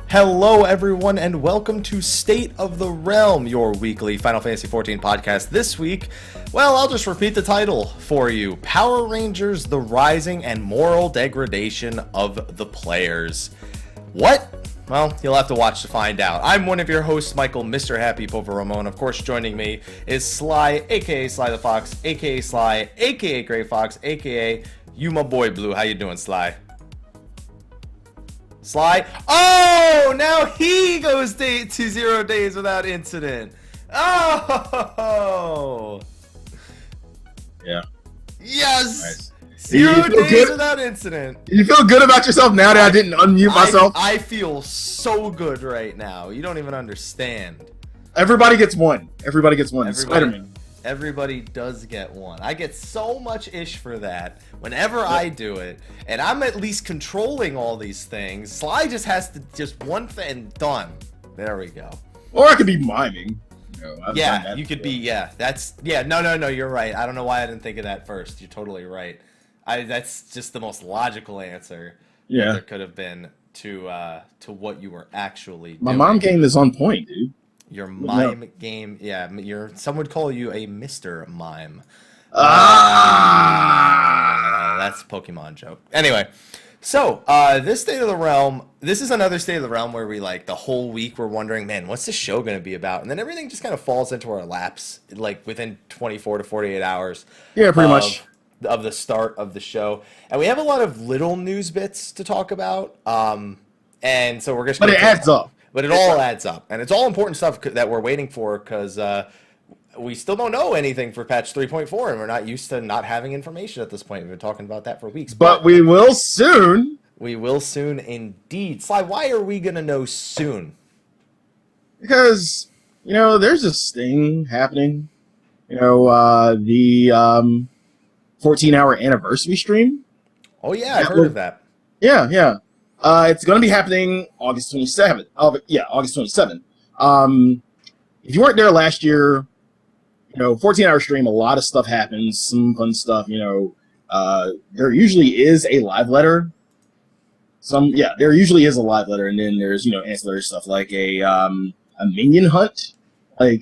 Hello, everyone, and welcome to State of the Realm, your weekly Final Fantasy XIV podcast. This week, well, I'll just repeat the title for you. Power Rangers, The Rising and Moral Degradation of the Players. What? Well, you'll have to watch to find out. I'm one of your hosts, Michael, Mr. Happy Popa Ramon. Of course, joining me is Slyh, a.k.a. Slythefox, a.k.a. Slyh, a.k.a. Greyfox, a.k.a. you my boy Blue. How you doing, Slyh? Slyh. Oh, now he goes to 0 days without incident. Oh. Yeah. Yes. Nice. 0 days without incident. You feel good about yourself now that I didn't unmute myself? I feel so good right now. You don't even understand. Everybody gets one. Everybody gets one. Spider-Man. Everybody does get one. I get so much ish for that whenever I do it, and I'm at least controlling all these things. Slyh just has to just one thing done. There we go. Or I could be miming. Yeah, you could be. Yeah, that's No, you're right. I don't know why I didn't think of that first. You're totally right. That's just the most logical answer. Yeah, there could have been to what you were actually doing. My mom game is on point, dude. Your mime game, yeah. Some would call you a Mr. Mime. That's a Pokemon joke. Anyway, so this State of the Realm, this is another State of the Realm where we the whole week we're wondering, man, what's this show going to be about? And then everything just kind of falls into our laps, within 24 to 48 hours. Yeah, pretty much. Of the start of the show, and we have a lot of little news bits to talk about. And so we're just. But it adds up. But it all adds up, and it's all important stuff that we're waiting for because we still don't know anything for patch 3.4, and we're not used to not having information at this point. We've been talking about that for weeks. But we will soon. We will soon indeed. Slyh, why are we going to know soon? Because, there's this thing happening. The 14-hour anniversary stream. Oh, yeah, I've heard of that. Yeah. It's going to be happening August 27th. August 27th. If you weren't there last year, 14-hour stream, a lot of stuff happens, some fun stuff. There usually is a live letter. There usually is a live letter, and then there's ancillary stuff like a minion hunt. I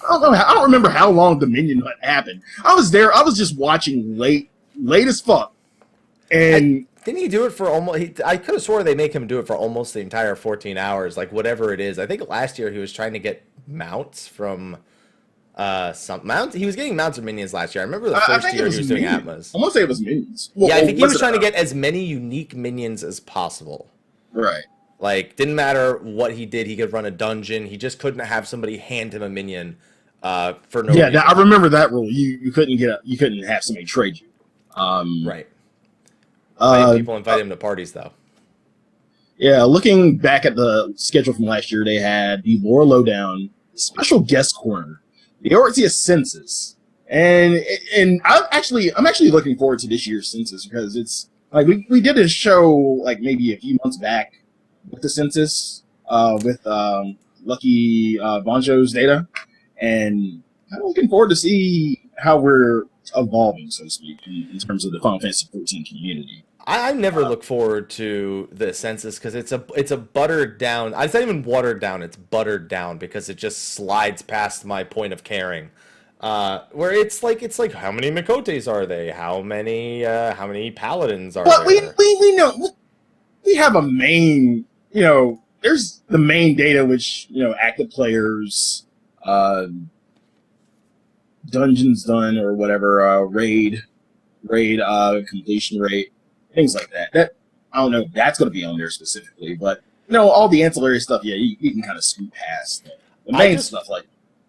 don't know. I don't remember how long the minion hunt happened. I was there. I was just watching late as fuck, and. Didn't he do it for almost? I could have swore they make him do it for almost the entire 14 hours, whatever it is. I think last year he was trying to get mounts from some mounts. He was getting mounts or minions last year. I remember the first year he was doing Atmas. I'm gonna say it was minions. Yeah, I think he was trying to get as many unique minions as possible. Right. Didn't matter what he did, he could run a dungeon. He just couldn't have somebody hand him a minion for no reason. Yeah, I remember that rule. You couldn't have somebody trade you. Right. People invite him to parties, though. Yeah, looking back at the schedule from last year, they had the Lore Lowdown, special guest corner, the Ortia Census, and I'm actually looking forward to this year's census because it's we did a show maybe a few months back with the census with Lucky Bonjo's data, and I'm looking forward to see how we're evolving, so to speak, in terms of the Final Fantasy XIV community. I never look forward to the census because it's a buttered down. It's not even watered down. It's buttered down because it just slides past my point of caring. Where it's like how many Mikotes are they? How many paladins are there? We know we have a main. There's the main data which active players, dungeons done or whatever, raid completion rate. Things like that. That I don't know if that's going to be on there specifically, but all the ancillary stuff, yeah, you can kind of scoot past the main stuff.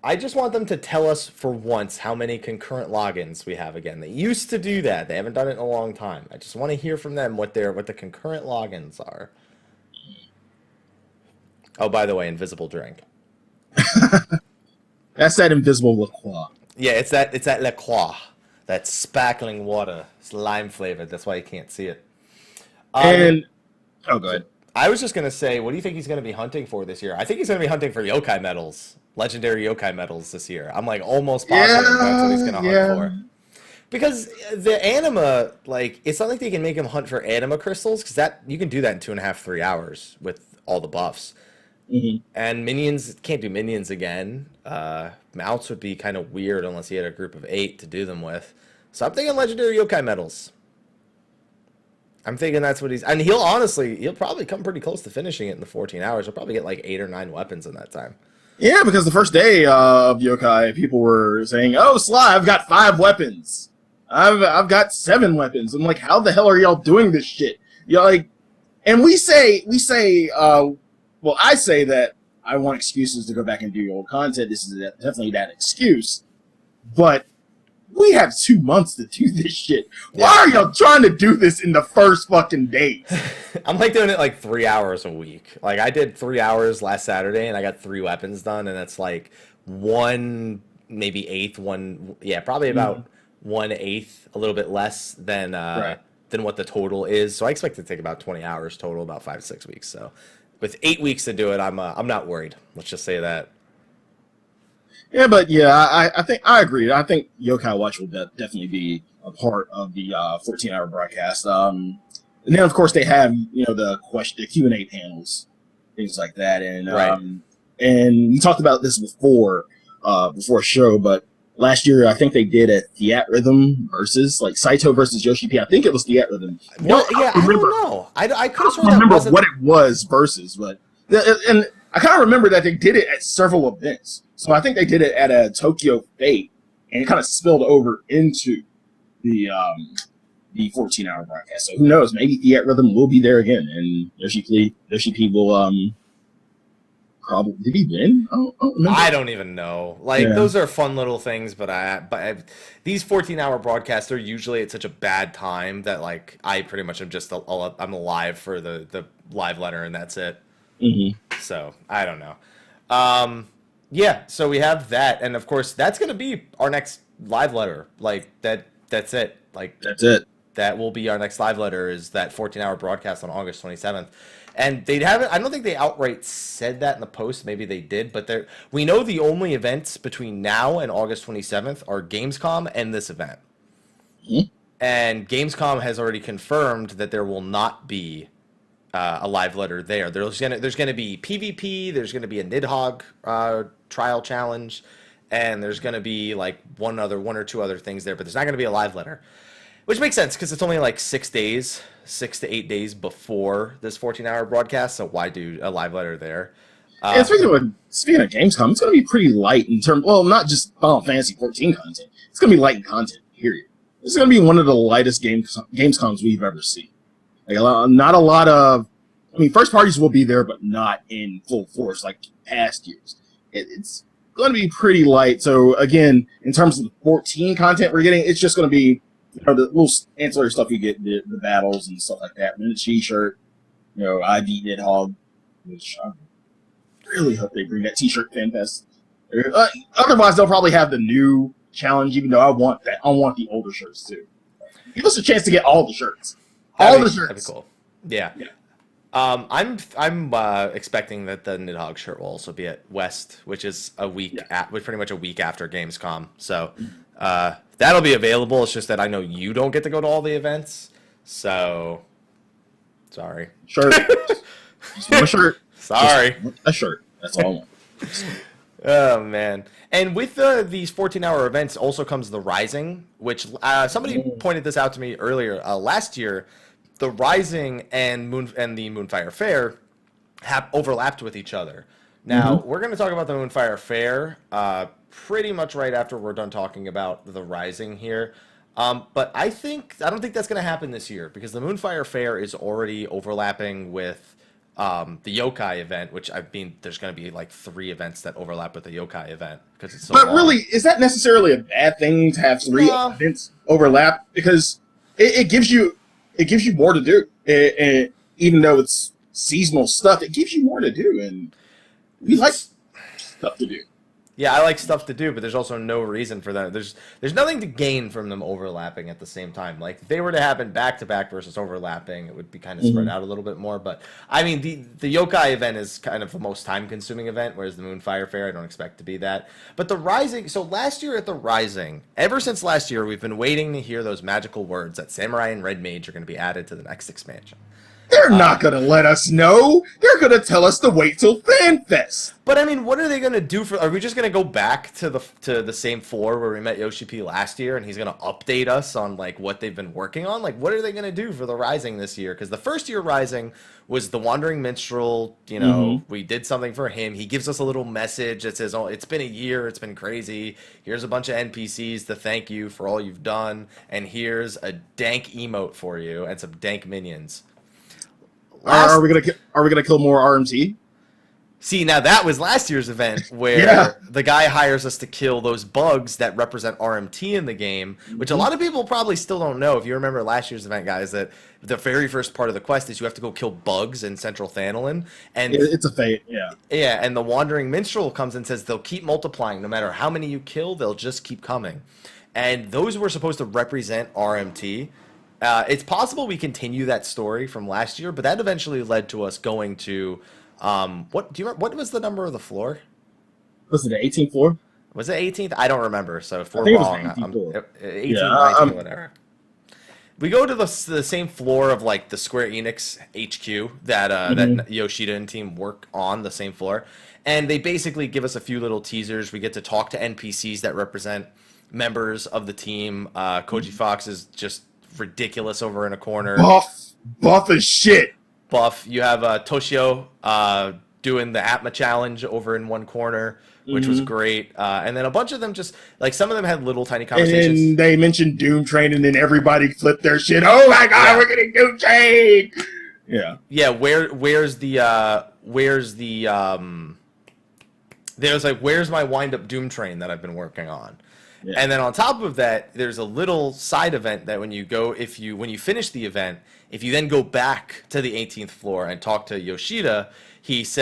I just want them to tell us for once how many concurrent logins we have again. They used to do that. They haven't done it in a long time. I just want to hear from them what the concurrent logins are. Oh, by the way, invisible drink. That's that invisible liqueur. Yeah, it's that liqueur. That sparkling water. It's lime flavored. That's why you can't see it. Oh, go ahead. I was just going to say, what do you think he's going to be hunting for this year? I think he's going to be hunting for yokai medals. Legendary yokai medals this year. I'm like almost positive that's what he's going to hunt for. Because the anima, like, it's not like they can make him hunt for anima crystals, because that you can do that in 2.5, 3 hours with all the buffs. Mm-hmm. And minions, can't do minions again. Mounts would be kind of weird unless he had a group of 8 to do them with. So I'm thinking legendary yokai medals. I'm thinking that's what he's... And he'll probably come pretty close to finishing it in the 14 hours. He'll probably get like 8 or 9 weapons in that time. Yeah, because the first day of yokai, people were saying, "Oh, Sly, I've got 5 weapons. I've got 7 weapons." I'm like, how the hell are y'all doing this shit? You're like, and we say, well, I say that I want excuses to go back and do old content. This is definitely that excuse, but we have 2 months to do this shit. Yeah. Why are y'all trying to do this in the first fucking days? I'm like doing it like 3 hours a week. Like I did 3 hours last Saturday and I got 3 weapons done, and it's like 1 maybe eighth, probably about 1/8, a little bit less than what the total is. So I expect it to take about 20 hours total, about 5 to 6 weeks. So with 8 weeks to do it, I'm not worried. Let's just say that. Yeah, but yeah, I think I agree. I think Yokai Watch will definitely be a part of the 14-hour broadcast. And then of course they have the Q&A panels, things like that, and and we talked about this before a show, but last year I think they did a Theatrhythm versus like Saito versus Yoshi P. I think it was Theatrhythm. Well, I don't know. I could have sworn remember what it was versus, but and I kind of remember that they did it at several events. So I think they did it at a Tokyo Fate, and it kind of spilled over into the 14-hour broadcast. So who knows? Maybe Theatrhythm will be there again, and Yoshi P will probably, did he win? I don't even know. Like those are fun little things, but these 14-hour broadcasts are usually at such a bad time that like I pretty much am just I'm alive for the live letter, and that's it. Mm-hmm. So I don't know. Yeah, so we have that, and of course that's going to be our next live letter. Like that's it. Like that's it. That will be our next live letter, is that 14-hour broadcast on August 27th. And they haven't, I don't think they outright said that in the post. Maybe they did, but we know the only events between now and August 27th are Gamescom and this event. Mm-hmm. And Gamescom has already confirmed that there will not be a live letter there. There's gonna be PvP. There's gonna be a Nidhogg trial challenge, and there's gonna be like one or two other things there. But there's not gonna be a live letter, which makes sense because it's only like 6 to 8 days before this 14-hour broadcast. So why do a live letter there? And speaking of Gamescom, it's gonna be pretty light in terms. Well, not just Final Fantasy 14 content. It's gonna be light in content. Period. This is gonna be one of the lightest Gamescoms we've ever seen. Like not a lot of, I mean, first parties will be there, but not in full force like past years. It's going to be pretty light. So again, in terms of the 14 content we're getting, it's just going to be the little ancillary stuff you get, the battles and stuff like that. And the T-shirt, ID Nidhogg, which I really hope they bring that T-shirt Fan Fest. Otherwise, they'll probably have the new challenge, even though I want that. I want the older shirts too. Give us a chance to get all the shirts. That'd be cool. Yeah. I'm expecting that the Nidhogg shirt will also be at West, which is pretty much a week after Gamescom. So that'll be available. It's just that I know you don't get to go to all the events. So sorry. Shirt. Just want a shirt. Sorry. Just a shirt. That's all I want. Oh man. And with these 14-hour events also comes the Rising, which somebody pointed this out to me earlier. Last year, the Rising and the Moonfire Fair have overlapped with each other. Now, we're going to talk about the Moonfire Fair pretty much right after we're done talking about the Rising here. But I don't think that's going to happen this year, because the Moonfire Fair is already overlapping with the yokai event, which I mean, there's going to be like 3 events that overlap with the yokai event because it's so But long. really, is that necessarily a bad thing to have 3 events overlap? Because it gives you more to do. Even though it's seasonal stuff, it gives you more to do, and we like stuff to do. Yeah, I like stuff to do, but there's also no reason for that. There's nothing to gain from them overlapping at the same time. Like, if they were to happen back-to-back versus overlapping, it would be kind of spread out a little bit more. But, I mean, the yokai event is kind of the most time-consuming event, whereas the Moonfire Fair, I don't expect to be that. But the Rising... So, last year at the Rising, ever since last year, we've been waiting to hear those magical words that Samurai and Red Mage are going to be added to the next expansion. They're not going to let us know. They're going to tell us to wait till FanFest. But I mean, what are they going to do for? Are we just going to go back to the same floor where we met Yoshi P last year, and he's going to update us on like what they've been working on? Like, what are they going to do for the Rising this year? Because the first year Rising was the Wandering Minstrel. You know, we did something for him. He gives us a little message that says, "Oh, it's been a year. It's been crazy. Here's a bunch of NPCs to thank you for all you've done, and here's a dank emote for you and some dank minions." Are we gonna kill more RMT? See, now that was last year's event where the guy hires us to kill those bugs that represent RMT in the game, which a lot of people probably still don't know. If you remember last year's event, guys, that the very first part of the quest is you have to go kill bugs in Central Thanolin. And it's a fate, yeah. Yeah, and the Wandering Minstrel comes and says they'll keep multiplying. No matter how many you kill, they'll just keep coming. And those were supposed to represent RMT. It's possible we continue that story from last year, but that eventually led to us going to what do you remember? What was the number of the floor? Was it the 18th floor? Was it 18th? I don't remember. So if we're wrong, 18, 19, whatever. We go to the same floor of like the Square Enix HQ that Yoshida and team work on, the same floor, and they basically give us a few little teasers. We get to talk to NPCs that represent members of the team. Koji Fox is just ridiculous over in a corner. Buff as shit. Buff. You have Toshio doing the Atma challenge over in one corner, which was great. And then a bunch of them just, like, some of them had little tiny conversations. And then they mentioned Doom Train, and then everybody flipped their shit. Oh my god, we're getting Doom Train! Yeah. Yeah, where's my wind-up Doom Train that I've been working on? Yeah. And then on top of that, there's a little side event that when you finish the event, if you then go back to the 18th floor and talk to Yoshida, he's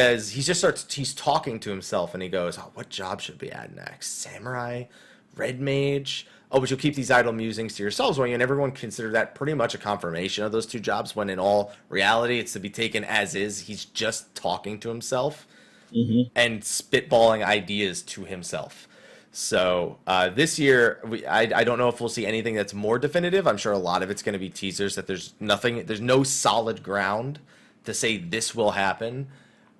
talking to himself and he goes, "Oh, what job should we add next? Samurai? Red Mage? Oh, but you'll keep these idle musings to yourselves, won't you?" And everyone considered that pretty much a confirmation of those 2 jobs, when in all reality, it's to be taken as is. He's just talking to himself and spitballing ideas to himself. So this year, I don't know if we'll see anything that's more definitive. I'm sure a lot of it's going to be teasers that there's no solid ground to say this will happen.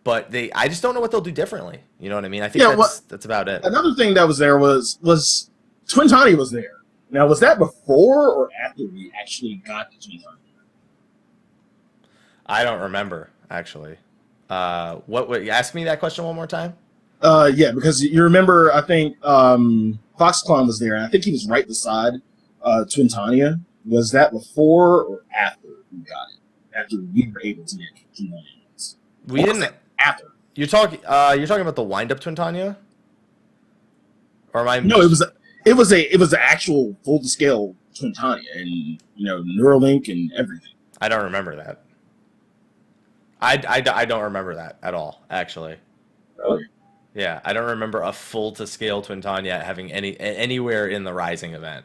But I just don't know what they'll do differently. You know what I mean? I think that's about it. Another thing that was there was Twintani was there. Now, was that before or after we actually got to Twintani? I don't remember, actually. Ask me that question one more time? Yeah, because you remember, I think Foxclaw was there, and I think he was right beside Twintania. Was that before or after we got it? After we were able to get Twintania? We didn't. After. You're talking about the wind-up Twintania? Or am I? No, it was an actual full-scale Twintania, and Neuralink and everything. I don't remember that. I don't remember that at all, actually. Really? Yeah, I don't remember a full-to-scale Twintania having anywhere in the Rising event.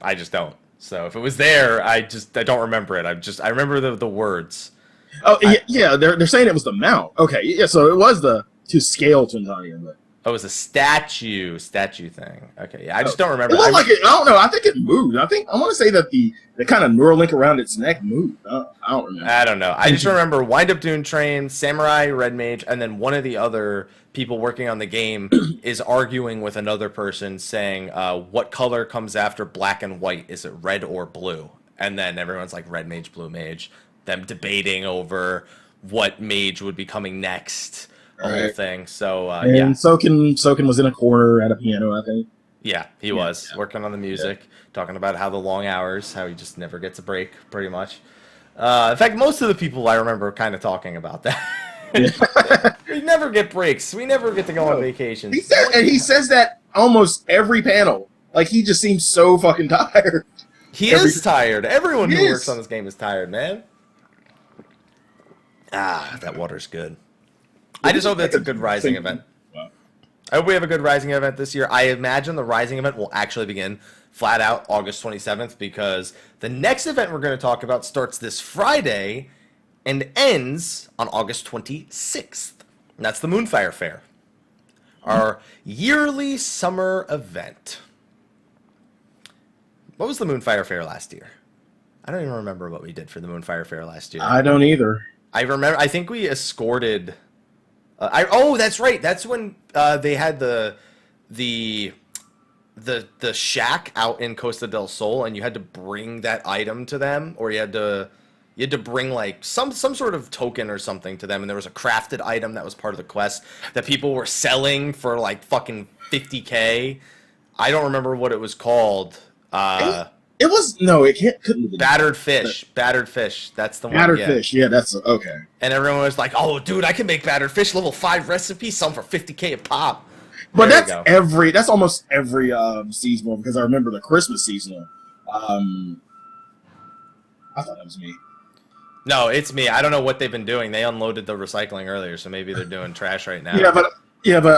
I just don't. So if it was there, I don't remember it. I remember the words. Oh, yeah, they're saying it was the mount. Okay, yeah, so it was the to-scale Twintania. But... Oh, it was a statue thing. Okay, yeah, I just don't remember. It looked like it. I don't know. I think it moved. I want to say that the kind of Neuralink around its neck moved. I don't remember. I don't know. I just remember Wind Up Doom Train, Samurai, Red Mage, and then one of the other people working on the game is arguing with another person, saying, "What color comes after black and white? Is it red or blue?" And then everyone's like, "Red Mage, Blue Mage." Them debating over what mage would be coming next. Whole thing. So and Soken was in a corner at a piano, I think. Yeah, he was working on the music, talking about how the long hours, how he just never gets a break, pretty much. In fact, most of the people I remember kind of talking about that. We never get breaks. We never get to go on vacations. He says that almost every panel. Like, he just seems so fucking tired. He is tired. Everyone who works on this game is tired, man. Ah, that water's good. I just hope that's a good Rising event. I hope we have a good Rising event this year. I imagine the Rising event will actually begin flat out August 27th because the next event we're going to talk about starts this Friday and ends on August 26th. And that's the Moonfire Fair, our yearly summer event. What was the Moonfire Fair last year? I don't even remember what we did for the Moonfire Fair last year. I don't either. I remember. I think we escorted. That's right. That's when they had the shack out in Costa del Sol, and you had to bring that item to them, or you had to bring like some sort of token or something to them, and there was a crafted item that was part of the quest that people were selling for like fucking $50K. I don't remember what it was called. It was no, it couldn't have been Battered fish. That's the one. Battered fish. Yeah, that's okay. And everyone was like, "Oh, dude, I can make battered fish level 5 recipe, sell them for $50K a pop." But that's almost every seasonal, because I remember the Christmas seasonal. I thought that was me. No, it's me. I don't know what they've been doing. They unloaded the recycling earlier, so maybe they're doing trash right now. Yeah, but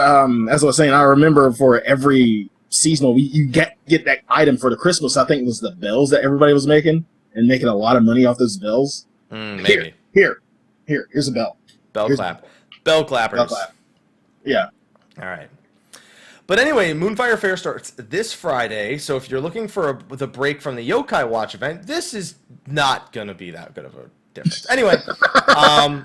as I was saying, I remember for every seasonal, you get that item for the Christmas. I think it was the bells that everybody was making and making a lot of money off those bells. Maybe. Here's a bell. Bell clappers. Bell clap. Yeah. All right. But anyway, Moonfire Fair starts this Friday, so if you're looking for the break from the Yokai Watch event, this is not going to be that good of a difference. Anyway,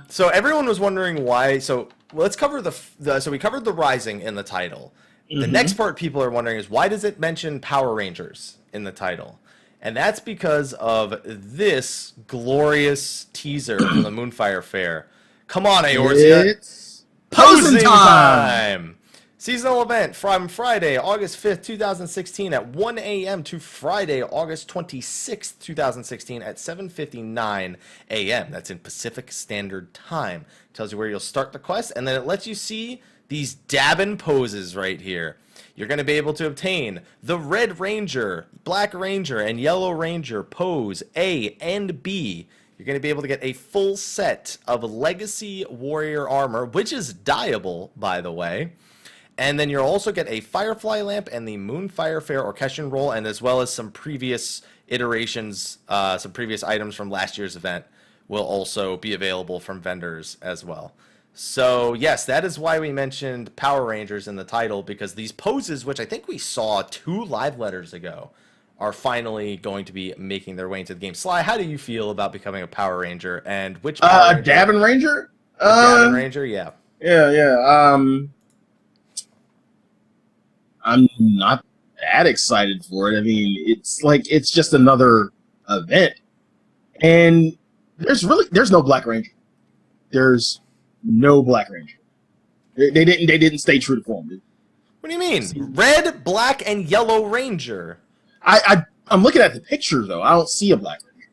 so everyone was wondering why. So let's cover so we covered the Rising in the title. The next part people are wondering is why does it mention Power Rangers in the title? And that's because of this glorious teaser from the Moonfire Fair. Come on, Eorzea. It's posing time! Seasonal event from Friday, August 5th, 2016 at 1 a.m. to Friday, August 26th, 2016 at 7:59 a.m. That's in Pacific Standard Time. Tells you where you'll start the quest, and then it lets you see these dabbing poses right here. You're going to be able to obtain the Red Ranger, Black Ranger, and Yellow Ranger pose A and B. You're going to be able to get a full set of Legacy Warrior armor, which is dyeable, by the way. And then you'll also get a Firefly lamp and the Moonfire Fair Orchestrion roll, and as well as some previous iterations, some previous items from last year's event will also be available from vendors as well. So, yes, that is why we mentioned Power Rangers in the title, because these poses, which I think we saw 2 live letters ago, are finally going to be making their way into the game. Sly, how do you feel about becoming a Power Ranger, and which Power Ranger? Dabbing Ranger? Dabbing Ranger, yeah. Yeah. I'm not that excited for it. I mean, it's just another event. And there's no Black Ranger. There's no Black Ranger. They didn't stay true to form. What do you mean? Red, Black, and Yellow Ranger. I'm looking at the picture though. I don't see a Black Ranger.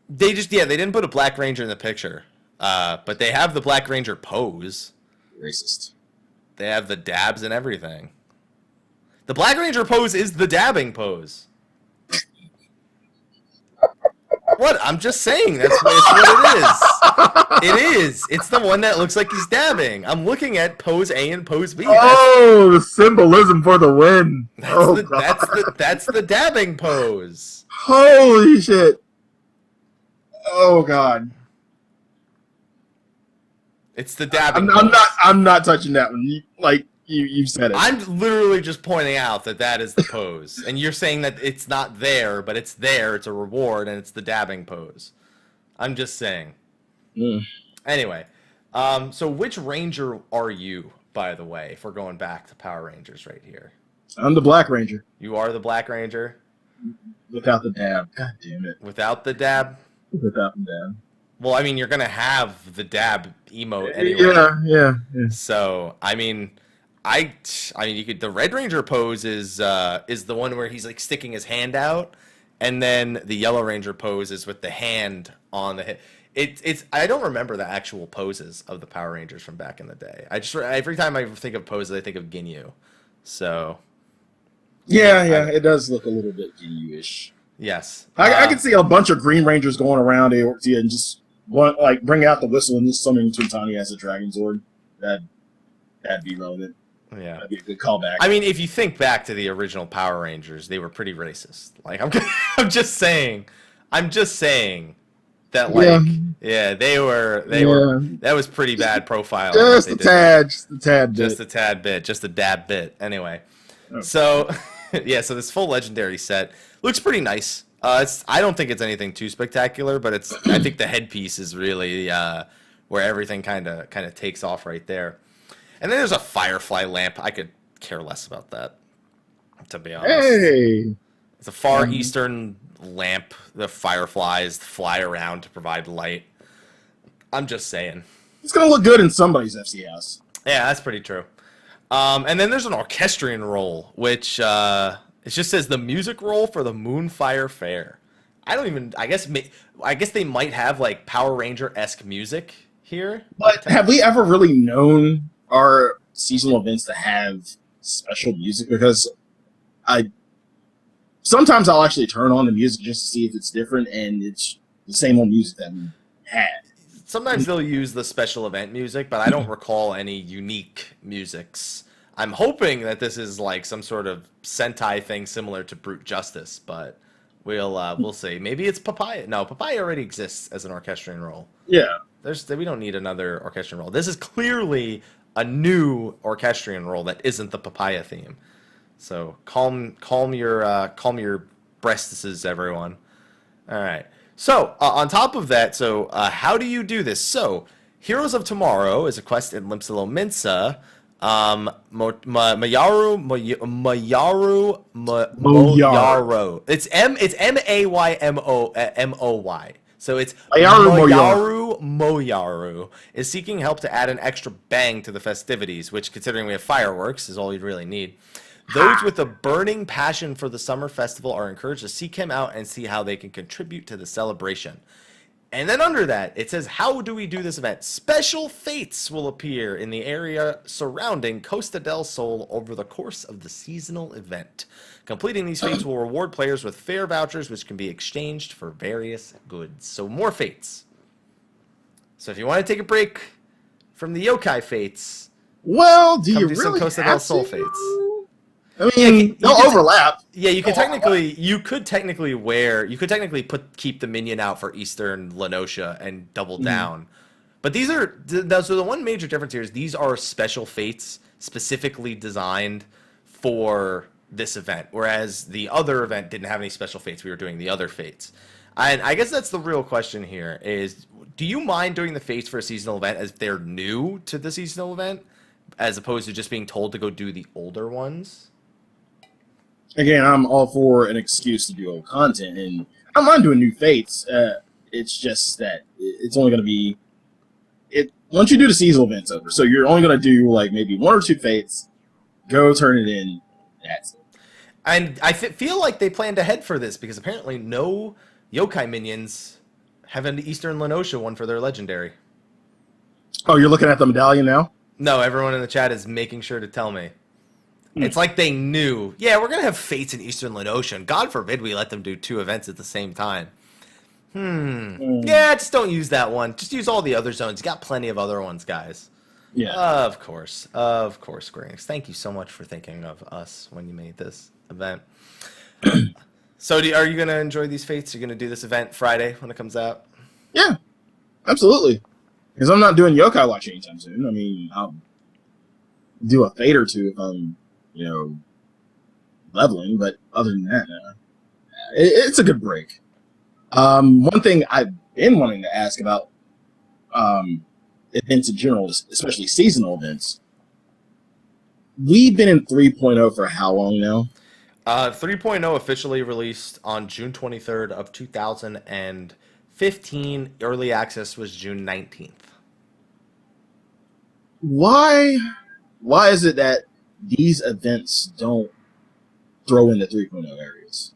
They didn't put a Black Ranger in the picture. But they have the Black Ranger pose. Racist. They have the dabs and everything. The Black Ranger pose is the dabbing pose. What? I'm just saying. That's what it is. It is. It's the one that looks like he's dabbing. I'm looking at pose A and pose B. The symbolism for the win. That's the dabbing pose. Holy shit. Oh, God. It's the dabbing pose. I'm not touching that one. You said it. I'm literally just pointing out that is the pose. And you're saying that it's not there, but it's there. It's a reward, and it's the dabbing pose. I'm just saying. Anyway, so which Ranger are you, by the way, if we're going back to Power Rangers right here? I'm the Black Ranger. You are the Black Ranger? Without the dab. God damn it. Without the dab? Without the dab. Well, I mean, you're going to have the dab emote anyway. Yeah. So, I mean, you could. The Red Ranger pose is the one where he's like sticking his hand out, And then the Yellow Ranger pose is with the hand on the hip. It's I don't remember the actual poses of the Power Rangers from back in the day. Every time I think of poses, I think of Ginyu. So yeah, it does look a little bit Ginyu-ish. Yes, I can see a bunch of Green Rangers going around Aortia and just bring out the whistle and just summoning Tuntani as a Dragon Zord. That'd be relevant. Yeah, that'd be a good callback. I mean, if you think back to the original Power Rangers, they were pretty racist. Like I'm just saying that they were that was pretty bad profile. Just a tad bit. Just a dab bit. Anyway, so so this full legendary set looks pretty nice. I don't think it's anything too spectacular, but I think the headpiece is really where everything kind of takes off right there. And then there's a Firefly lamp. I could care less about that, to be honest. Hey, it's a Far Eastern lamp. The fireflies fly around to provide light. I'm just saying. It's gonna look good in somebody's FC house. Yeah, that's pretty true. And then there's an orchestrion roll, which it just says the music roll for the Moonfire Fair. I guess they might have like Power Ranger-esque music here. But have we ever really known our seasonal events to have special music? Because sometimes I'll actually turn on the music just to see if it's different, and it's the same old music that we had. Sometimes they'll use the special event music, but I don't recall any unique musics. I'm hoping that this is like some sort of Sentai thing similar to Brute Justice, but we'll see. Maybe it's Papaya. No, Papaya already exists as an orchestrion roll. Yeah. We don't need another orchestrion roll. This is clearly a new orchestrion roll that isn't the Papaya theme. So calm your breastises, everyone. All right. So on top of that, how do you do this? So Heroes of Tomorrow is a quest in Limsilo Minsa. Moyaro. It's Maymoy. So it's Moyaru Moyaru is seeking help to add an extra bang to the festivities, which, considering we have fireworks, is all you'd really need. Those with a burning passion for the summer festival are encouraged to seek him out and see how they can contribute to the celebration. And then under that, it says, how do we do this event? Special fates will appear in the area surrounding Costa del Sol over the course of the seasonal event. Completing these fates will reward players with fair vouchers, which can be exchanged for various goods. So more fates. So if you want to take a break from the yokai fates, do you really some Costa del Sol fates? I mean, they'll overlap. Yeah, you could technically keep the minion out for Eastern Lenosha and double down. But these are so the one major difference here is these are special fates specifically designed for this event, whereas the other event didn't have any special fates. We were doing the other fates. And I guess that's the real question here is, do you mind doing the fates for a seasonal event as they're new to the seasonal event, as opposed to just being told to go do the older ones? Again, I'm all for an excuse to do old content, and I don't mind doing new fates. It's just that it's only going to be once you do the seasonal event's over. So you're only going to do like maybe one or two fates, go turn it in. That's it. And I feel like they planned ahead for this because apparently no yokai minions have an Eastern Lenosha one for their legendary. Oh, you're looking at the medallion now? No, everyone in the chat is making sure to tell me. It's like they knew, we're going to have fates in Eastern Lenosha, and God forbid we let them do two events at the same time. Yeah, just don't use that one. Just use all the other zones. You got plenty of other ones, guys. Yeah. Of course, Square Enix. Thank you so much for thinking of us when you made this event. So are you going to enjoy these fates? You're going to do this event Friday when it comes out? Yeah, absolutely. Because I'm not doing yokai watch anytime soon. I mean, I'll do a fate or two if I'm leveling, but other than that, it's a good break. One thing I've been wanting to ask about events in general, especially seasonal events. We've been in 3.0 for how long now? 3.0 officially released on June 23rd of 2015. Early access was June 19th. Why is it that these events don't throw in the 3.0 areas?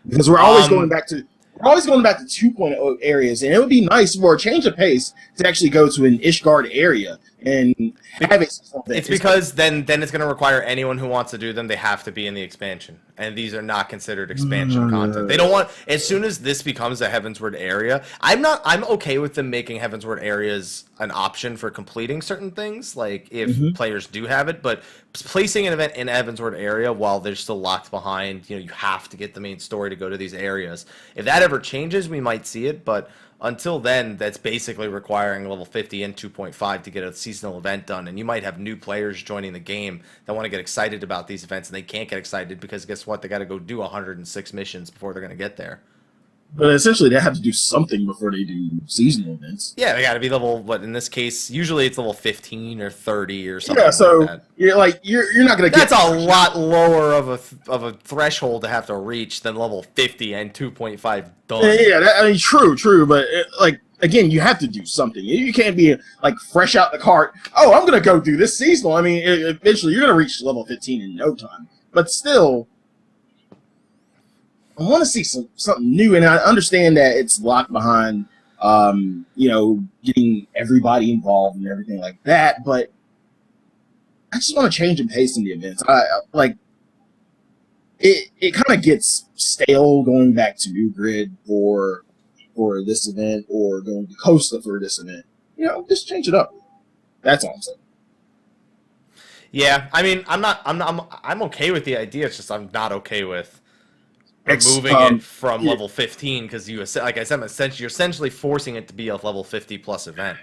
because we're always going back to 2.0 areas, and it would be nice for a change of pace to actually go to an Ishgard area and have it. It's because then it's going to require anyone who wants to do them, they have to be in the expansion, and these are not considered expansion content. They don't want, as soon as this becomes a Heavensward area, I'm okay with them making Heavensward areas an option for completing certain things, like if players do have it, but placing an event in a Heavensward area while they're still locked behind, you have to get the main story to go to these areas. If that ever changes, we might see it, but until then, that's basically requiring level 50 and 2.5 to get a seasonal event done. And you might have new players joining the game that want to get excited about these events, and they can't get excited because guess what? They got to go do 106 missions before they're going to get there. But essentially, they have to do something before they do seasonal events. Yeah, they got to be level, what, in this case, usually it's level 15 or 30 or something. Yeah, so like that. you're not going to get... That's a lot lower of a threshold to have to reach than level 50 and 2.5 done. Yeah, true, but again, you have to do something. You can't be fresh out the cart. Oh, I'm going to go do this seasonal. I mean, eventually you're going to reach level 15 in no time. But still, I want to see something new, and I understand that it's locked behind, getting everybody involved and everything like that. But I just want to change and pace in the events. It kind of gets stale going back to New Grid for this event, or going to Costa for this event. Just change it up. That's all I'm saying. Yeah, I mean, I'm okay with the idea. It's just I'm not okay with removing it from level 15 because like I said, you're essentially forcing it to be a level 50 plus event.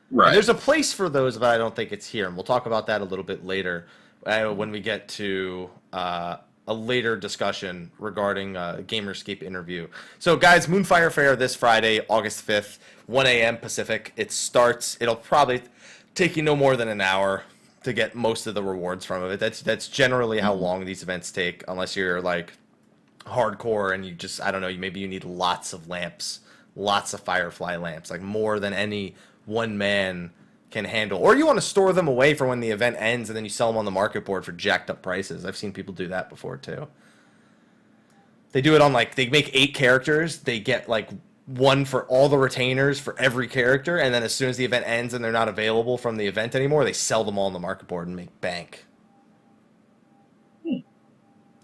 Right. And there's a place for those, but I don't think it's here, and we'll talk about that a little bit later when we get to a later discussion regarding Gamerscape interview. So, guys, Moonfire Fair this Friday, August 5th, 1 a.m. Pacific. It starts. It'll probably take you no more than an hour to get most of the rewards from it. That's generally how long these events take, unless you're hardcore and you just, I don't know, maybe you need lots of lamps, lots of Firefly lamps, more than any one man can handle. Or you want to store them away for when the event ends and then you sell them on the market board for jacked up prices. I've seen people do that before too. They do it on they make 8 characters, they get one for all the retainers for every character, and then as soon as the event ends and they're not available from the event anymore, they sell them all on the market board and make bank.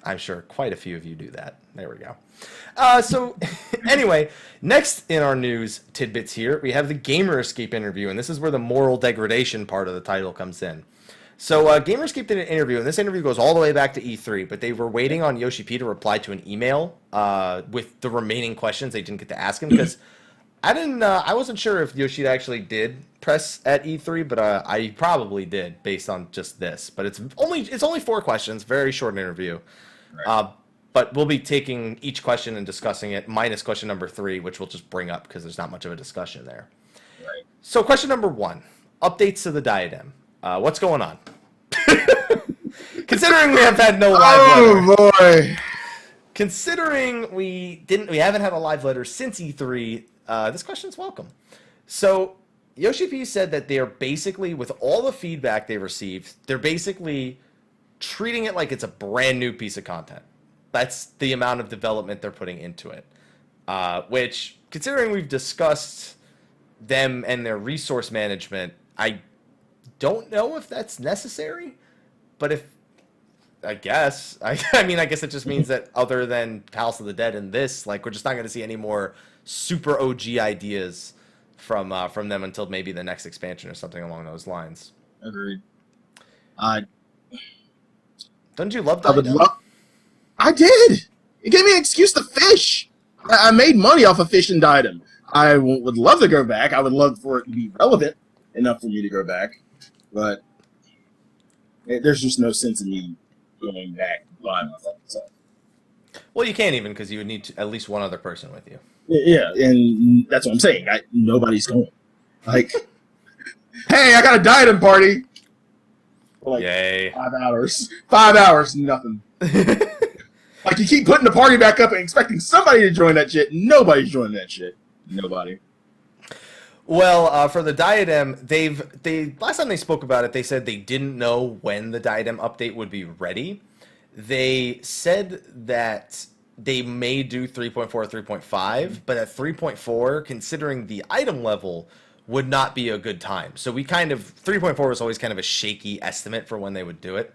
I'm sure quite a few of you do that. There we go. So anyway, next in our news tidbits here, we have the Gamerscape interview, and this is where the moral degradation part of the title comes in. So Gamerscape did an interview, and this interview goes all the way back to E3, but they were waiting on Yoshi P to reply to an email with the remaining questions they didn't get to ask him, because I wasn't sure if Yoshi actually did press at E3, but I probably did based on just this. But it's only 4 questions, very short interview. Right. But we'll be taking each question and discussing it, minus question number 3, which we'll just bring up because there's not much of a discussion there. Right. So question number 1, updates to the diadem. What's going on? Considering we have had no live letter. Oh boy! Considering we haven't had a live letter since E3, this question's welcome. So Yoshi P said that they are basically, with all the feedback they received, they're basically treating it like it's a brand new piece of content. That's the amount of development they're putting into it. Which, considering we've discussed them and their resource management, I don't know if that's necessary. But I guess it just means that other than Palace of the Dead and this, we're just not going to see any more super OG ideas from them until maybe the next expansion or something along those lines. Agreed. Don't you love that? I did. It gave me an excuse to fish. I made money off of Fish and Diadem. I would love to go back. I would love for it to be relevant enough for me to go back. But there's just no sense in me going back by myself. Well, you can't even, because you would need at least one other person with you. Yeah, and that's what I'm saying. Nobody's going. Hey, I got a Diadem party. Yay. 5 hours. 5 hours, nothing. You keep putting the party back up and expecting somebody to join that shit. Nobody's joining that shit. Nobody. Well, for the Diadem, they last time they spoke about it, they said they didn't know when the Diadem update would be ready. They said that they may do 3.4 or 3.5, but at 3.4, considering the item level, would not be a good time. So 3.4 was always kind of a shaky estimate for when they would do it.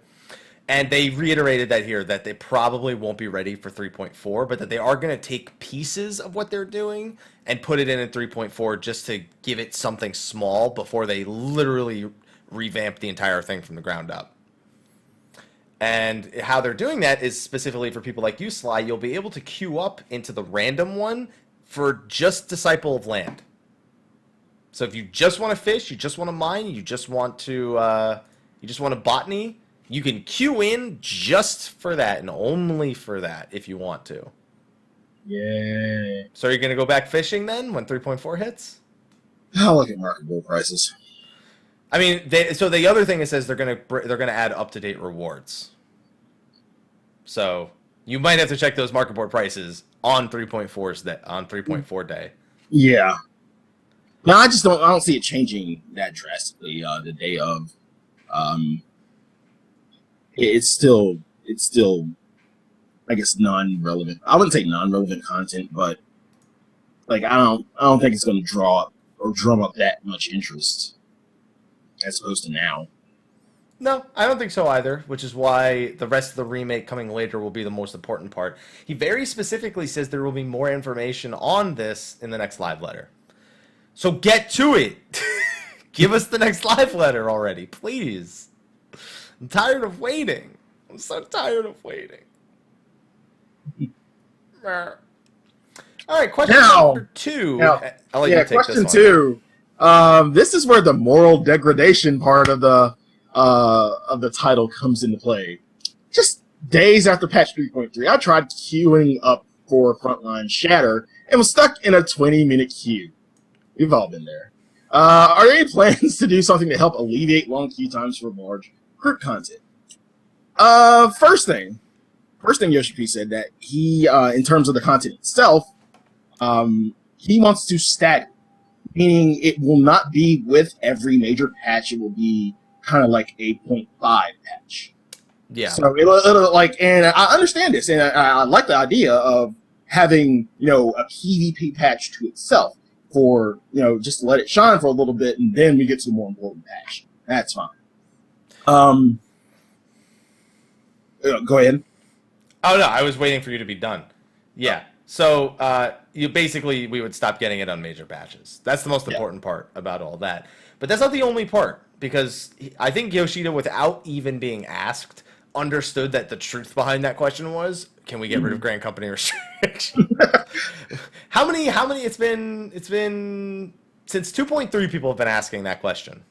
And they reiterated that here, that they probably won't be ready for 3.4, but that they are going to take pieces of what they're doing and put it in 3.4 just to give it something small before they literally revamp the entire thing from the ground up. And how they're doing that is specifically for people like you, Sly. You'll be able to queue up into the random one for just Disciple of Land. So if you just want to fish, you just want to mine, you just want to botany, you can queue in just for that and only for that if you want to. Yeah. So are you going to go back fishing then when 3.4 hits? I'll look at market bull prices. I mean, so the other thing it says they're going to add up-to-date rewards. So you might have to check those market board prices on 3.4 day. Yeah. No, I don't see it changing that drastically the day of. It's still, I guess, non-relevant. I wouldn't say non-relevant content, but like I don't think it's going to draw up or drum up that much interest as opposed to now. No, I don't think so either, which is why the rest of the remake coming later will be the most important part. He very specifically says there will be more information on this in the next live letter. So get to it. Give us the next live letter already, please. I'm tired of waiting. I'm so tired of waiting. All right, question number 2. I'll let you take question this one. 2. This is where the moral degradation part of the title comes into play. Just days after patch 3.3, I tried queuing up for Frontline Shatter and was stuck in a 20-minute queue. We've all been there. Are there any plans to do something to help alleviate long queue times for large group content? First thing Yoshi P said that he, in terms of the content itself, he wants to stack, meaning it will not be with every major patch. It will be kind of like a 0.5 patch. Yeah. So it'll like, and I understand this, and I like the idea of having, a PvP patch to itself for, just to let it shine for a little bit, and then we get to the more important patch. That's fine. Go ahead. Oh no, I was waiting for you to be done. Yeah. So we would stop getting it on major patches. That's the most important part about all that. But that's not the only part, because I think Yoshida, without even being asked, understood that the truth behind that question was, can we get rid of Grand Company restriction? How many it's been since 2.3 people have been asking that question.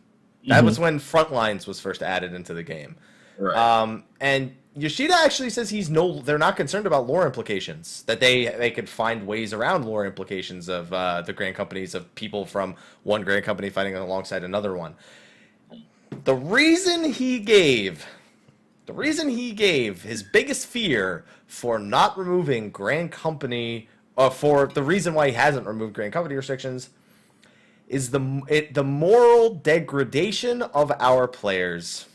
That was when Frontlines was first added into the game. Right. And Yoshida actually says they're not concerned about lore implications, that they could find ways around lore implications of the Grand Companies, of people from one Grand Company fighting alongside another one. The reason he gave his biggest fear for not removing Grand Company, for the reason why he hasn't removed Grand Company restrictions, is the moral degradation of our players.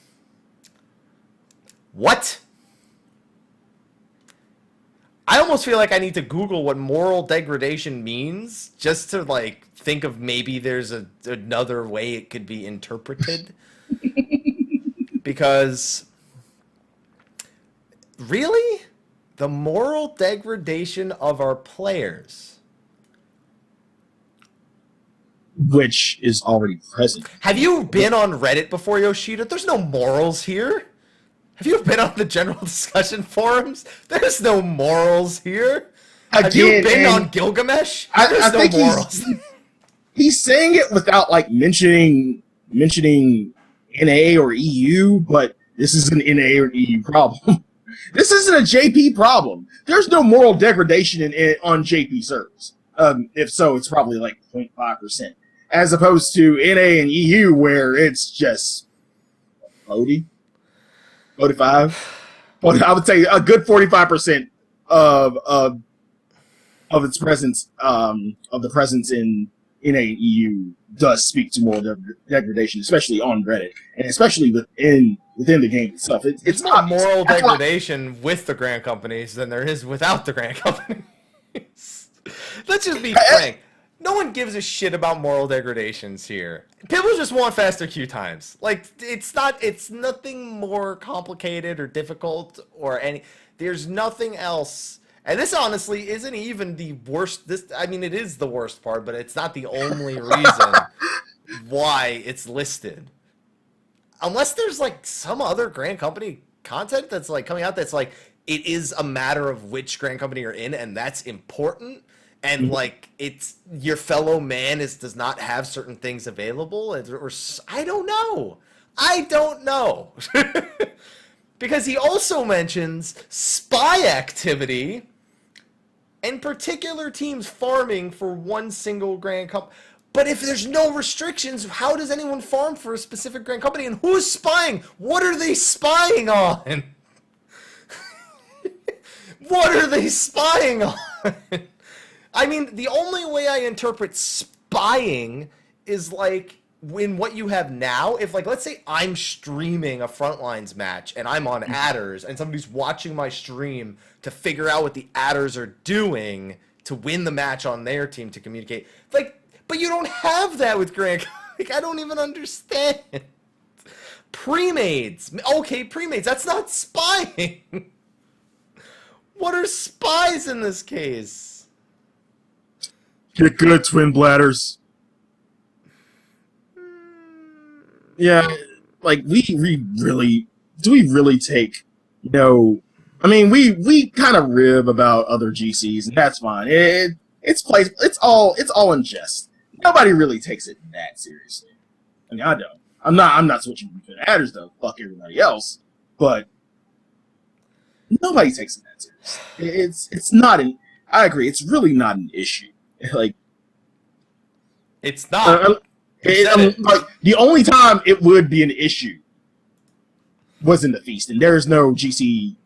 What? I almost feel like I need to Google what moral degradation means just to think of maybe there's another way it could be interpreted. Because really? The moral degradation of our players. Which is already present. Have you been on Reddit before, Yoshida? There's no morals here. Have you been on the general discussion forums? There's no morals here. Have you been on Gilgamesh? There's no morals. He's saying it without mentioning NA or EU, but this is an NA or EU problem. This isn't a JP problem. There's no moral degradation on JP servers. If so, it's probably 0.5%, as opposed to NA and EU where it's just 45. But I would say a good 45% of its presence, of the presence in NA EU does speak to moral degradation, especially on Reddit, and especially within within the game itself. It's more moral degradation with the Grand Companies than there is without the Grand Companies. Let's just be frank. No one gives a shit about moral degradations here. People just want faster queue times. Like, it's nothing more complicated or difficult or there's nothing else. And this honestly isn't even the worst. It is the worst part, but it's not the only reason why it's listed. Unless there's like some other Grand Company content that's like coming out that's like, it is a matter of which Grand Company you're in, and that's important. And like, it's your fellow man does not have certain things available, or I don't know. Because he also mentions spy activity and particular teams farming for one single Grand Company. But if there's no restrictions, how does anyone farm for a specific Grand Company? And who's spying? What are they spying on? What are they spying on? I mean, the only way I interpret spying is like in what you have now. If, like, let's say I'm streaming a Frontlines match and I'm on adders and somebody's watching my stream to figure out what the adders are doing to win the match on their team to communicate. Like, but you don't have that with Grand. Like, I don't even understand. Pre-mades. Okay, pre-mades. That's not spying. What are spies in this case? Get good, twin bladders. Yeah, like we really take, we kind of rib about other GCs, and that's fine. It's all in jest. Nobody really takes it that seriously. I mean, I don't. I'm not switching between adders though. Fuck everybody else, but nobody takes it that seriously. It's not an. I agree. It's really not an issue. Like, it's not. Like, the only time it would be an issue was in the feast, and there's no GC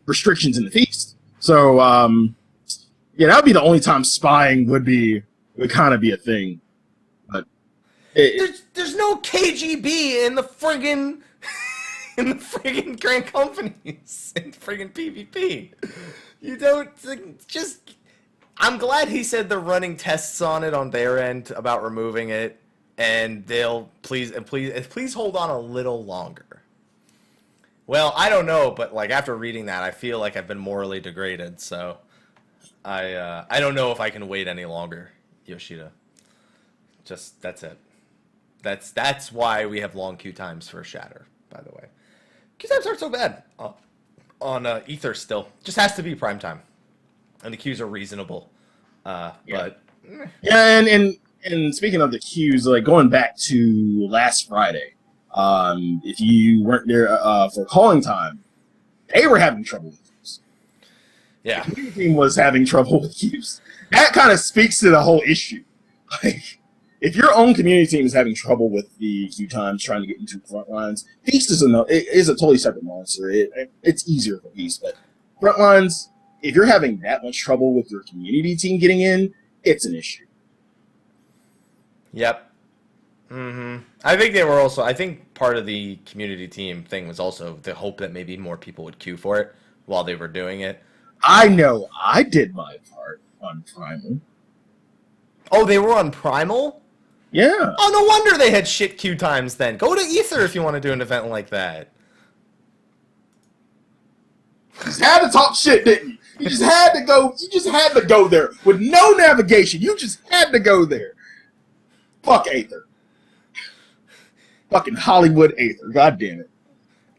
restrictions in the feast. So yeah, that would be the only time spying would kind of be a thing. But there's no KGB in the friggin' Grand Companies in friggin' PvP. You don't just. I'm glad he said they're running tests on it on their end about removing it, and they'll please hold on a little longer. Well, I don't know, but like after reading that, I feel like I've been morally degraded. So I don't know if I can wait any longer, Yoshida. Just that's it. That's why we have long queue times for Shatter. By the way, queue times aren't so bad on Ethers still. Just has to be prime time. And the queues are reasonable, but yeah. And speaking of the queues, like going back to last Friday, if you weren't there for calling time, they were having trouble with queues. Yeah, the community team was having trouble with queues. That kind of speaks to the whole issue. Like, if your own community team is having trouble with the queue times trying to get into front lines, Feast is a totally separate monster. It's easier for Feast, but front lines. If you're having that much trouble with your community team getting in, it's an issue. Yep. I think part of the community team thing was also the hope that maybe more people would queue for it while they were doing it. I know. I did my part on Primal. Oh, they were on Primal? Yeah. Oh, no wonder they had shit queue times then. Go to Ether if you want to do an event like that. You just had to talk shit, didn't you? You just had to go. You just had to go there with no navigation. You just had to go there. Fuck Aether. Fucking Hollywood Aether. God damn it.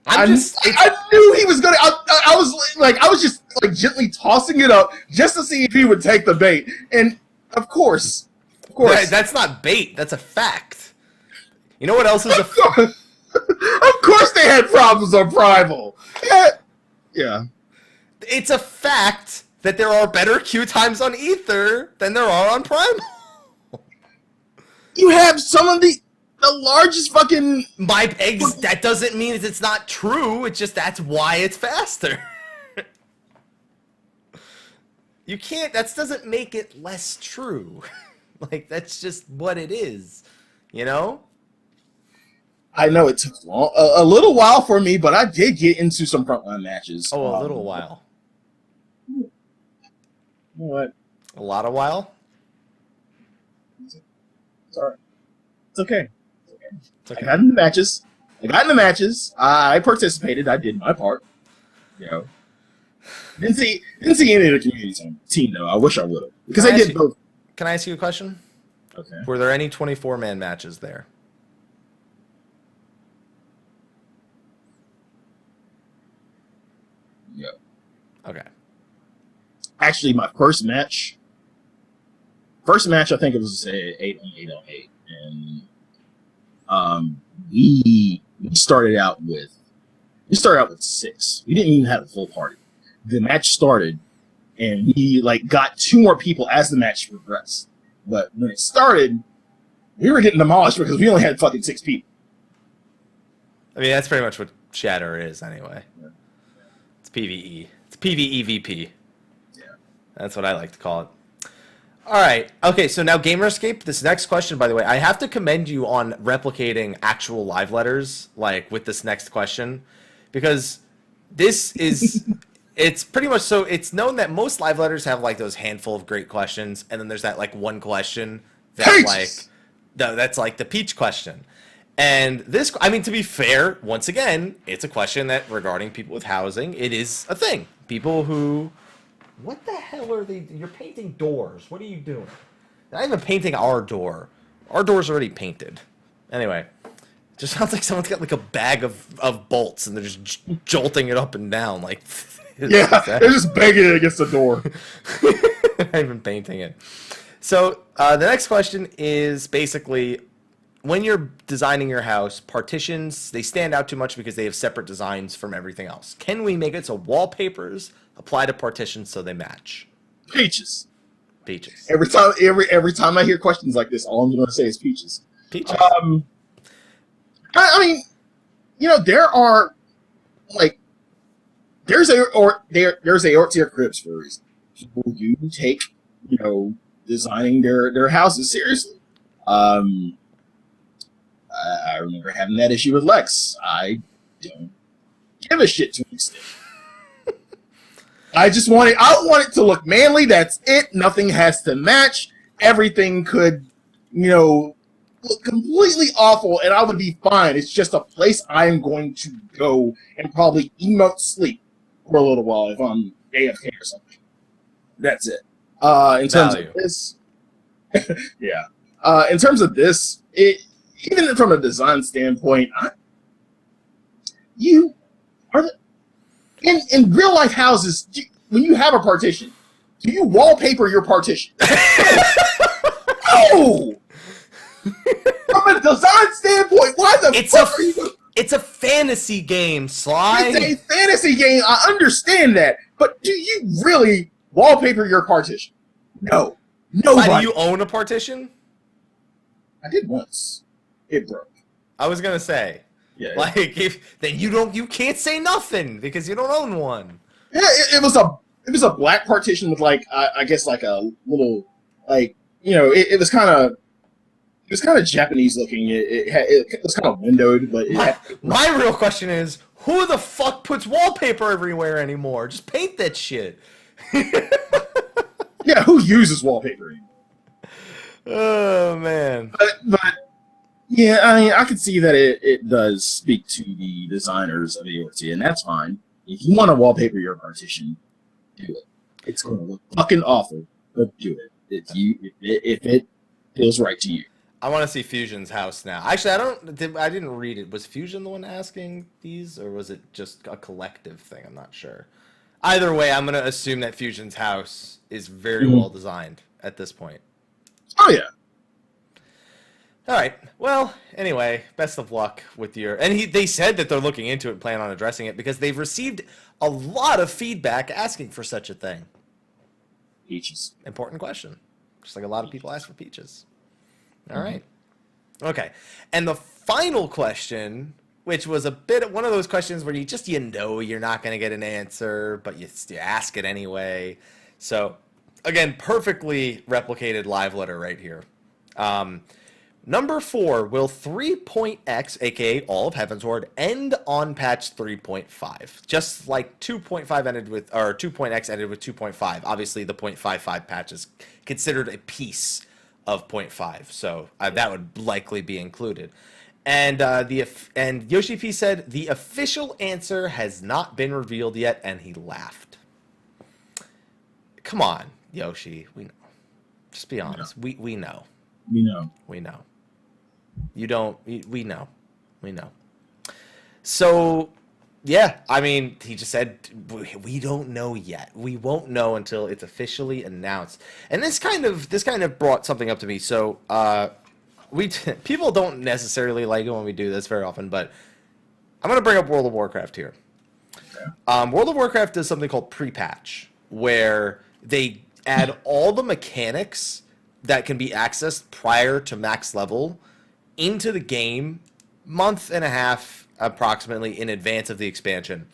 I knew he was gonna. I was just like gently tossing it up just to see if he would take the bait. And of course. That's not bait. That's a fact. You know what else is a fact? Of course they had problems on Primal. Yeah. It's a fact that there are better queue times on Ether than there are on Primal. You have some of the largest fucking... That doesn't mean it's not true. It's just that's why it's faster. You can't... That doesn't make it less true. Like, that's just what it is. You know? I know it took a little while for me, but I did get into some frontline matches. Oh, a little while. You know what? A lot of while? It's all right. It's okay. It's okay. I got in the matches. I participated. I did my part. You know, didn't see any of the community team though. I wish I would have because they did both. Can I ask you a question? Okay. Were there any 24-man matches there? Yeah. Okay. Actually, my first match, I think it was 8-on-8, and we started out with 6. We didn't even have a full party. The match started, and we got 2 more people as the match progressed. But when it started, we were getting demolished because we only had fucking 6 people. I mean, that's pretty much what Shatter is anyway. Yeah. It's PvE. It's PvEVP. Yeah. That's what I like to call it. All right. Okay, so now Gamerscape, this next question, by the way, I have to commend you on replicating actual live letters, with this next question, because this is, it's pretty much, so it's known that most live letters have, those handful of great questions, and then there's that, one question that, that's, the Peach question. And this, I mean, to be fair, once again, it's a question that, regarding people with housing, it is a thing. People who... What the hell are they? You're painting doors. What are you doing? Not even painting our door. Our door's already painted. Anyway, it just sounds like someone's got a bag of bolts and they're just jolting it up and down. Yeah, they're just banging it against the door. Not even painting it. So the next question is basically, when you're designing your house, partitions, they stand out too much because they have separate designs from everything else. Can we make it so wallpapers apply to partitions so they match? Peaches. Peaches. Every time I hear questions like this, all I'm going to say is peaches. Peaches. I mean, there are there's Aortia cribs for a reason. People do take designing their houses seriously. I remember having that issue with Lex. I don't give a shit to an extent. I want it to look manly. That's it. Nothing has to match. Everything could, look completely awful, and I would be fine. It's just a place I am going to go and probably emote sleep for a little while if I'm AFK or something. That's it. In terms of this, yeah. In terms of this, even from a design standpoint, in real life houses, when you have a partition, do you wallpaper your partition? No! From a design standpoint, why the fuck are you doing? It's a fantasy game, Sly. It's a fantasy game, I understand that, but do you really wallpaper your partition? No. Nobody. Why, do you own a partition? I did once. It broke. I was gonna say. Yeah. Then you can't say nothing because you don't own one. Yeah, it was a black partition with I guess a little it was kind of Japanese looking. It was kind of windowed, but my real question is, who the fuck puts wallpaper everywhere anymore? Just paint that shit. Yeah, who uses wallpaper anymore? Oh man. But yeah, I mean, I can see that it does speak to the designers of Aortia, and that's fine. If you want to wallpaper your partition, do it. It's going to look fucking awful, but do it. If it feels right to you. I want to see Fusion's house now. Actually, I didn't read it. Was Fusion the one asking these, or was it just a collective thing? I'm not sure. Either way, I'm going to assume that Fusion's house is very well designed at this point. Oh, yeah. All right. Well, anyway, best of luck with your... And they said that they're looking into it and plan on addressing it because they've received a lot of feedback asking for such a thing. Peaches. Important question. Just like a lot of people ask for peaches. All right. Okay. And the final question, which was a bit one of those questions where you're not going to get an answer, but you ask it anyway. So, again, perfectly replicated live letter right here. Number 4, will 3.x, aka all of Heavensward, end on patch 3.5? Just like 2.5 ended with, or 2.x ended with 2.5. Obviously, the 0.55 patch is considered a piece of 0.5, so that would likely be included. And and Yoshi P said the official answer has not been revealed yet, and he laughed. Come on, Yoshi, we know. Just be honest. We know. We know. We know. You don't. We know. We know. So, yeah. I mean, he just said we don't know yet. We won't know until it's officially announced. And this kind of brought something up to me. So, people don't necessarily like it when we do this very often, but I'm gonna bring up World of Warcraft here. Okay. World of Warcraft does something called pre-patch, where they add all the mechanics that can be accessed prior to max level into the game month and a half approximately in advance of the expansion.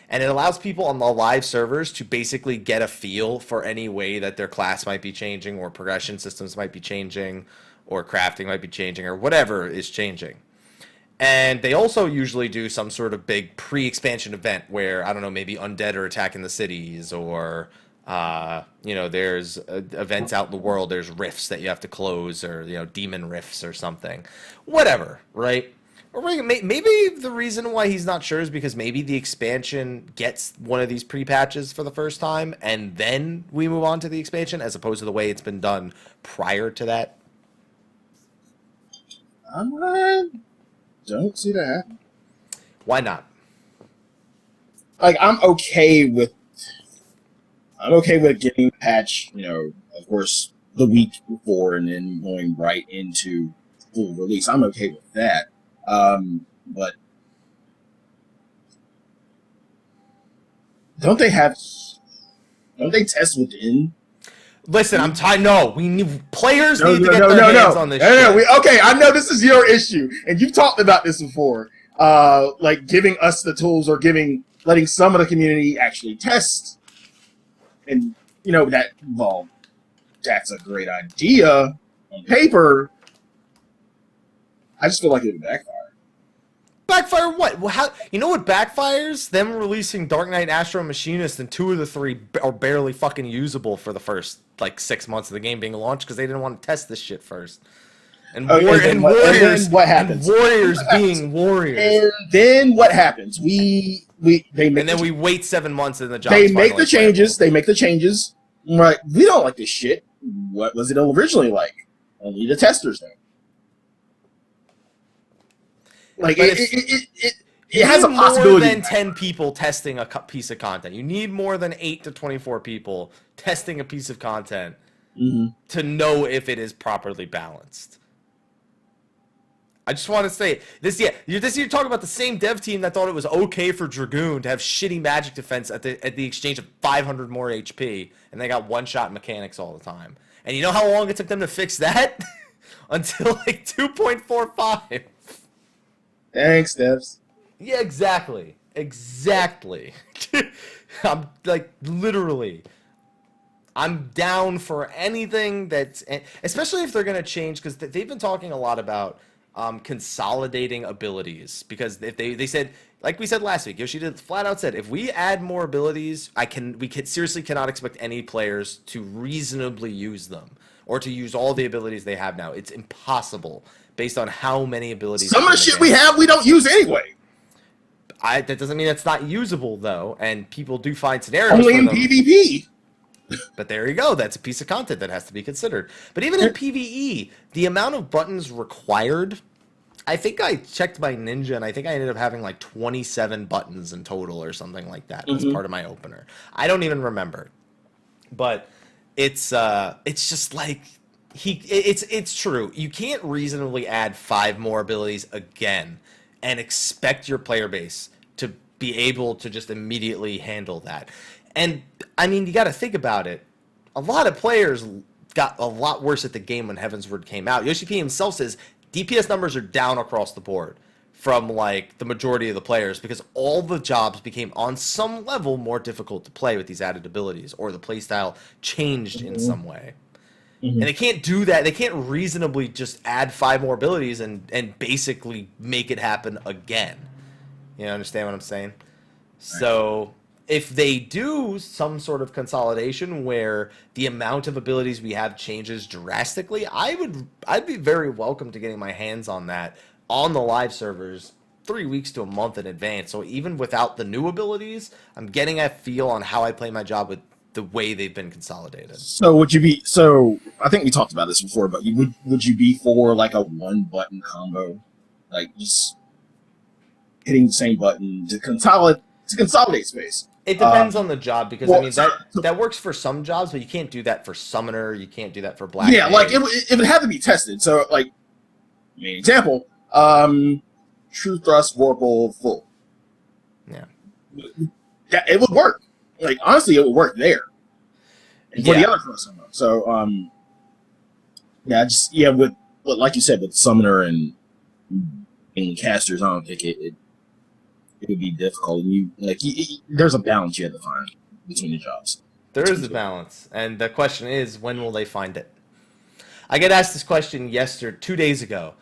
And it allows people on the live servers to basically get a feel for any way that their class might be changing, or progression systems might be changing, or crafting might be changing, or whatever is changing. And they also usually do some sort of big pre-expansion event where, I don't know, maybe undead are attacking the cities, or there's events out in the world, there's rifts that you have to close, or, demon rifts or something. Whatever, right? Or maybe the reason why he's not sure is because maybe the expansion gets one of these pre-patches for the first time, and then we move on to the expansion, as opposed to the way it's been done prior to that. I don't see that. Why not? Like, I'm okay with getting the patch, of course, the week before, and then going right into full release. I'm okay with that. But don't they test within? Listen, I'm tired. No, players need to get their hands on this shit. Okay, I know this is your issue, and you've talked about this before. Like giving us the tools, or letting some of the community actually test, and that's a great idea on paper. I just feel like it would backfire. Backfire what? Well, how? You know what backfires? Them releasing Dark Knight Astro Machinist, and 2 of the 3 are barely fucking usable for the first 6 months of the game being launched, because they didn't want to test this shit first. And warriors, what happens? Warriors being warriors. And then what happens? We wait 7 months in the job. They make the changes. They make the changes. Right? We don't like this shit. What was it originally like? Only the testers know. Like it has a possibility. More than 10 people testing a piece of content. You need more than 8 to 24 people testing a piece of content to know if it is properly balanced. I just want to say this. Yeah, you're talking about the same dev team that thought it was okay for Dragoon to have shitty magic defense at the exchange of 500 more HP, and they got one-shot mechanics all the time. And you know how long it took them to fix that? Until 2.45. Thanks, devs. Yeah, exactly. I'm literally. I'm down for anything that's, especially if they're going to change, because they've been talking a lot about consolidating abilities, because if they said, like we said last week, Yoshi did flat out said, if we add more abilities, we seriously cannot expect any players to reasonably use them, or to use all the abilities they have now. It's impossible based on how many abilities. Some of the shit we have, we don't use anyway. That doesn't mean it's not usable, though, and people do find scenarios only in PvP. But there you go. That's a piece of content that has to be considered. But even in PvE, the amount of buttons required, I think I checked my Ninja, and I think I ended up having 27 buttons in total or something like that as part of my opener. I don't even remember. But it's just it's true. You can't reasonably add 5 more abilities again and expect your player base to be able to just immediately handle that. And, I mean, you got to think about it. A lot of players got a lot worse at the game when Heavensward came out. Yoshi P himself says DPS numbers are down across the board from, the majority of the players, because all the jobs became, on some level, more difficult to play with these added abilities, or the playstyle changed in some way. And they can't do that. They can't reasonably just add 5 more abilities and basically make it happen again. You understand what I'm saying? Right. So if they do some sort of consolidation where the amount of abilities we have changes drastically, I'd be very welcome to getting my hands on that on the live servers 3 weeks to a month in advance. So even without the new abilities, I'm getting a feel on how I play my job with the way they've been consolidated. So would you be? So I think we talked about this before, but would you be for like a 1-button combo, like just hitting the same button to consolidate space? It depends on the job, because that works for some jobs, but you can't do that for summoner. You can't do that for black. Yeah, like it would have to be tested. So like, main example, True Thrust Vorpal full. Yeah, it would work. Like, honestly, it would work there. And for the other thrust, so with like you said, with summoner and casters, I don't think it would be difficult. There's a balance you have to find between the jobs. There is a balance, and the question is, when will they find it? I get asked this question 2 days ago.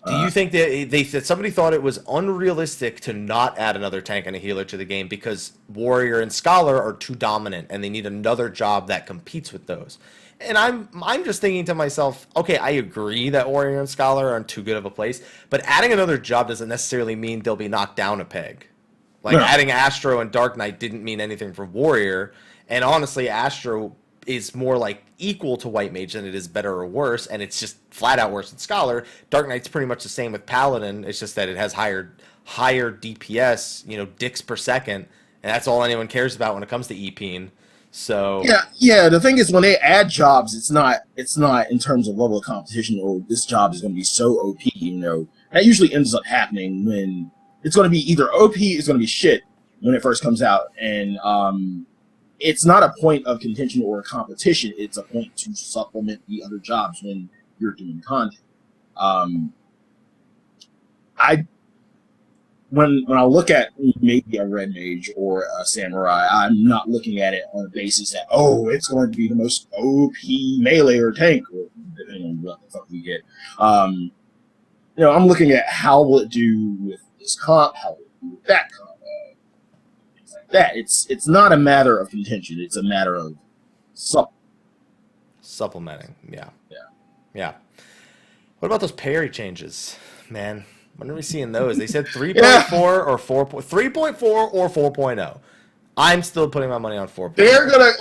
Do you think that somebody thought it was unrealistic to not add another tank and a healer to the game because Warrior and Scholar are too dominant and they need another job that competes with those? And I'm just thinking to myself, okay, I agree that Warrior and Scholar are in too good of a place, but adding another job doesn't necessarily mean they'll be knocked down a peg. Adding Astro and Dark Knight didn't mean anything for Warrior, and honestly, Astro is more like equal to White Mage than it is better or worse, and it's just flat out worse than Scholar. Dark Knight's pretty much the same with Paladin. It's just that it has higher DPS, dicks per second, and that's all anyone cares about when it comes to EPing. So yeah. The thing is, when they add jobs, it's not in terms of level of competition or this job is going to be so OP. That usually ends up happening when it's going to be either OP, it's going to be shit when it first comes out, and it's not a point of contention or competition. It's a point to supplement the other jobs when you're doing content. When I look at maybe a red mage or a samurai, I'm not looking at it on the basis that, it's going to be the most OP melee or tank, or depending on what the fuck we get. I'm looking at how will it do with this comp, how will it do with that comp. That it's not a matter of contention, it's a matter of supplementing. Yeah. What about those parry changes, man? When are we seeing those? They said 3.4 or 3.4 or 4.0. I'm still putting my money on 4.0. They're gonna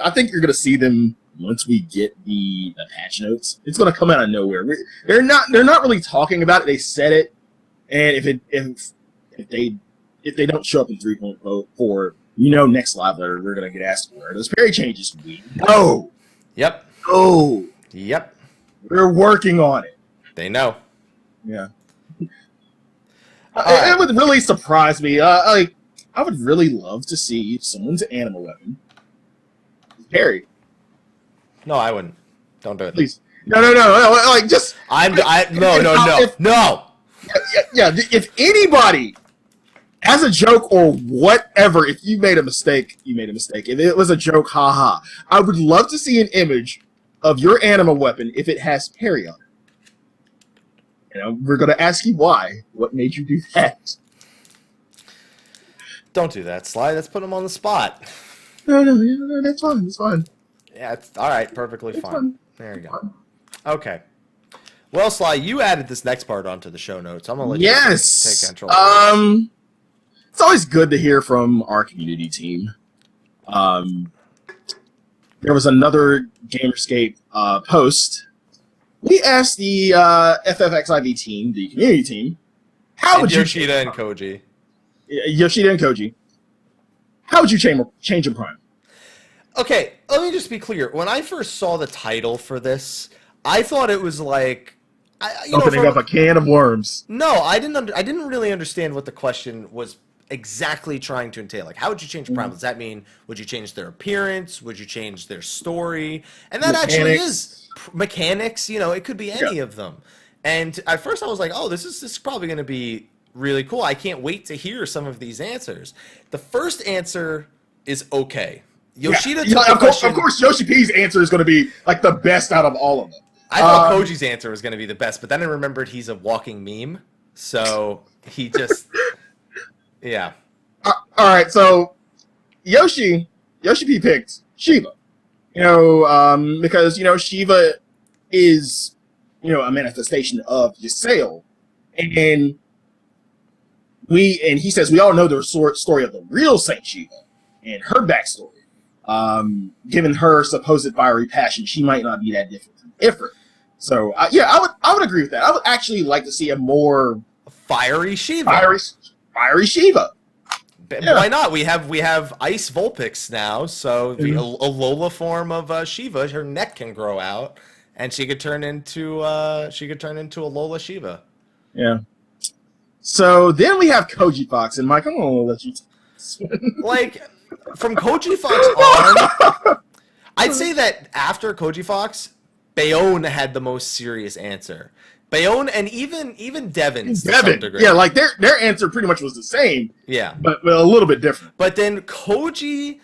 I think you're gonna see them once we get the patch notes. It's gonna come out of nowhere. They're not really talking about it. They said it, and if they don't show up in 3.4, next live letter we're gonna get asked for those parry changes. No. Yep. Oh. Yep. We're working on it. They know. Yeah. It would really surprise me. I would really love to see someone's animal weapon parry. No, I wouldn't. Don't do it. Please. No. Just. No. Yeah. If anybody, as a joke or whatever, if you made a mistake, you made a mistake. If it was a joke, haha. I would love to see an image of your animal weapon if it has parry on it. We're going to ask you why. What made you do that? Don't do that, Sly. Let's put him on the spot. No, that's fine. It's fine. Yeah, it's all right. Perfectly fine. There you go. Okay. Well, Sly, you added this next part onto the show notes. I'm going to let you take control. It's always good to hear from our community team. There was another Gamerscape post. We asked the FFXIV team, the community team, how would Yoshida and Koji, how would you change a prime? Okay, let me just be clear. When I first saw the title for this, I thought it was like opening up a can of worms. No, I didn't really understand what the question was exactly trying to entail. Like, how would you change Primal? Does that mean, would you change their appearance? Would you change their story? And that actually is mechanics. It could be any of them. And at first I was like, this is probably going to be really cool. I can't wait to hear some of these answers. The first answer is okay. Yoshida Yeah, took the question. of course, Yoshi P's answer is going to be like the best out of all of them. I thought Koji's answer was going to be the best, but then I remembered he's a walking meme, so he just, yeah. All right, so Yoshi P picked Shiva. Because Shiva is a manifestation of Ysayle, and he says we all know the story of the real Saint Shiva and her backstory. Given her supposed fiery passion, she might not be that different from Ifrit. So I would agree with that. I would actually like to see a more fiery Shiva. Fiery Shiva. Yeah. Why not? We have Ice Vulpix now, so a Lola form of Shiva, her neck can grow out, and she could turn into a Lola Shiva. Yeah. So then we have Cohost, and Mike, I'm gonna let you. Like from Cohost on, I'd say that after Cohost, Bayonne had the most serious answer. Bayonne and even Devon's to some degree. Yeah, like their answer pretty much was the same. Yeah, but a little bit different. But then Koji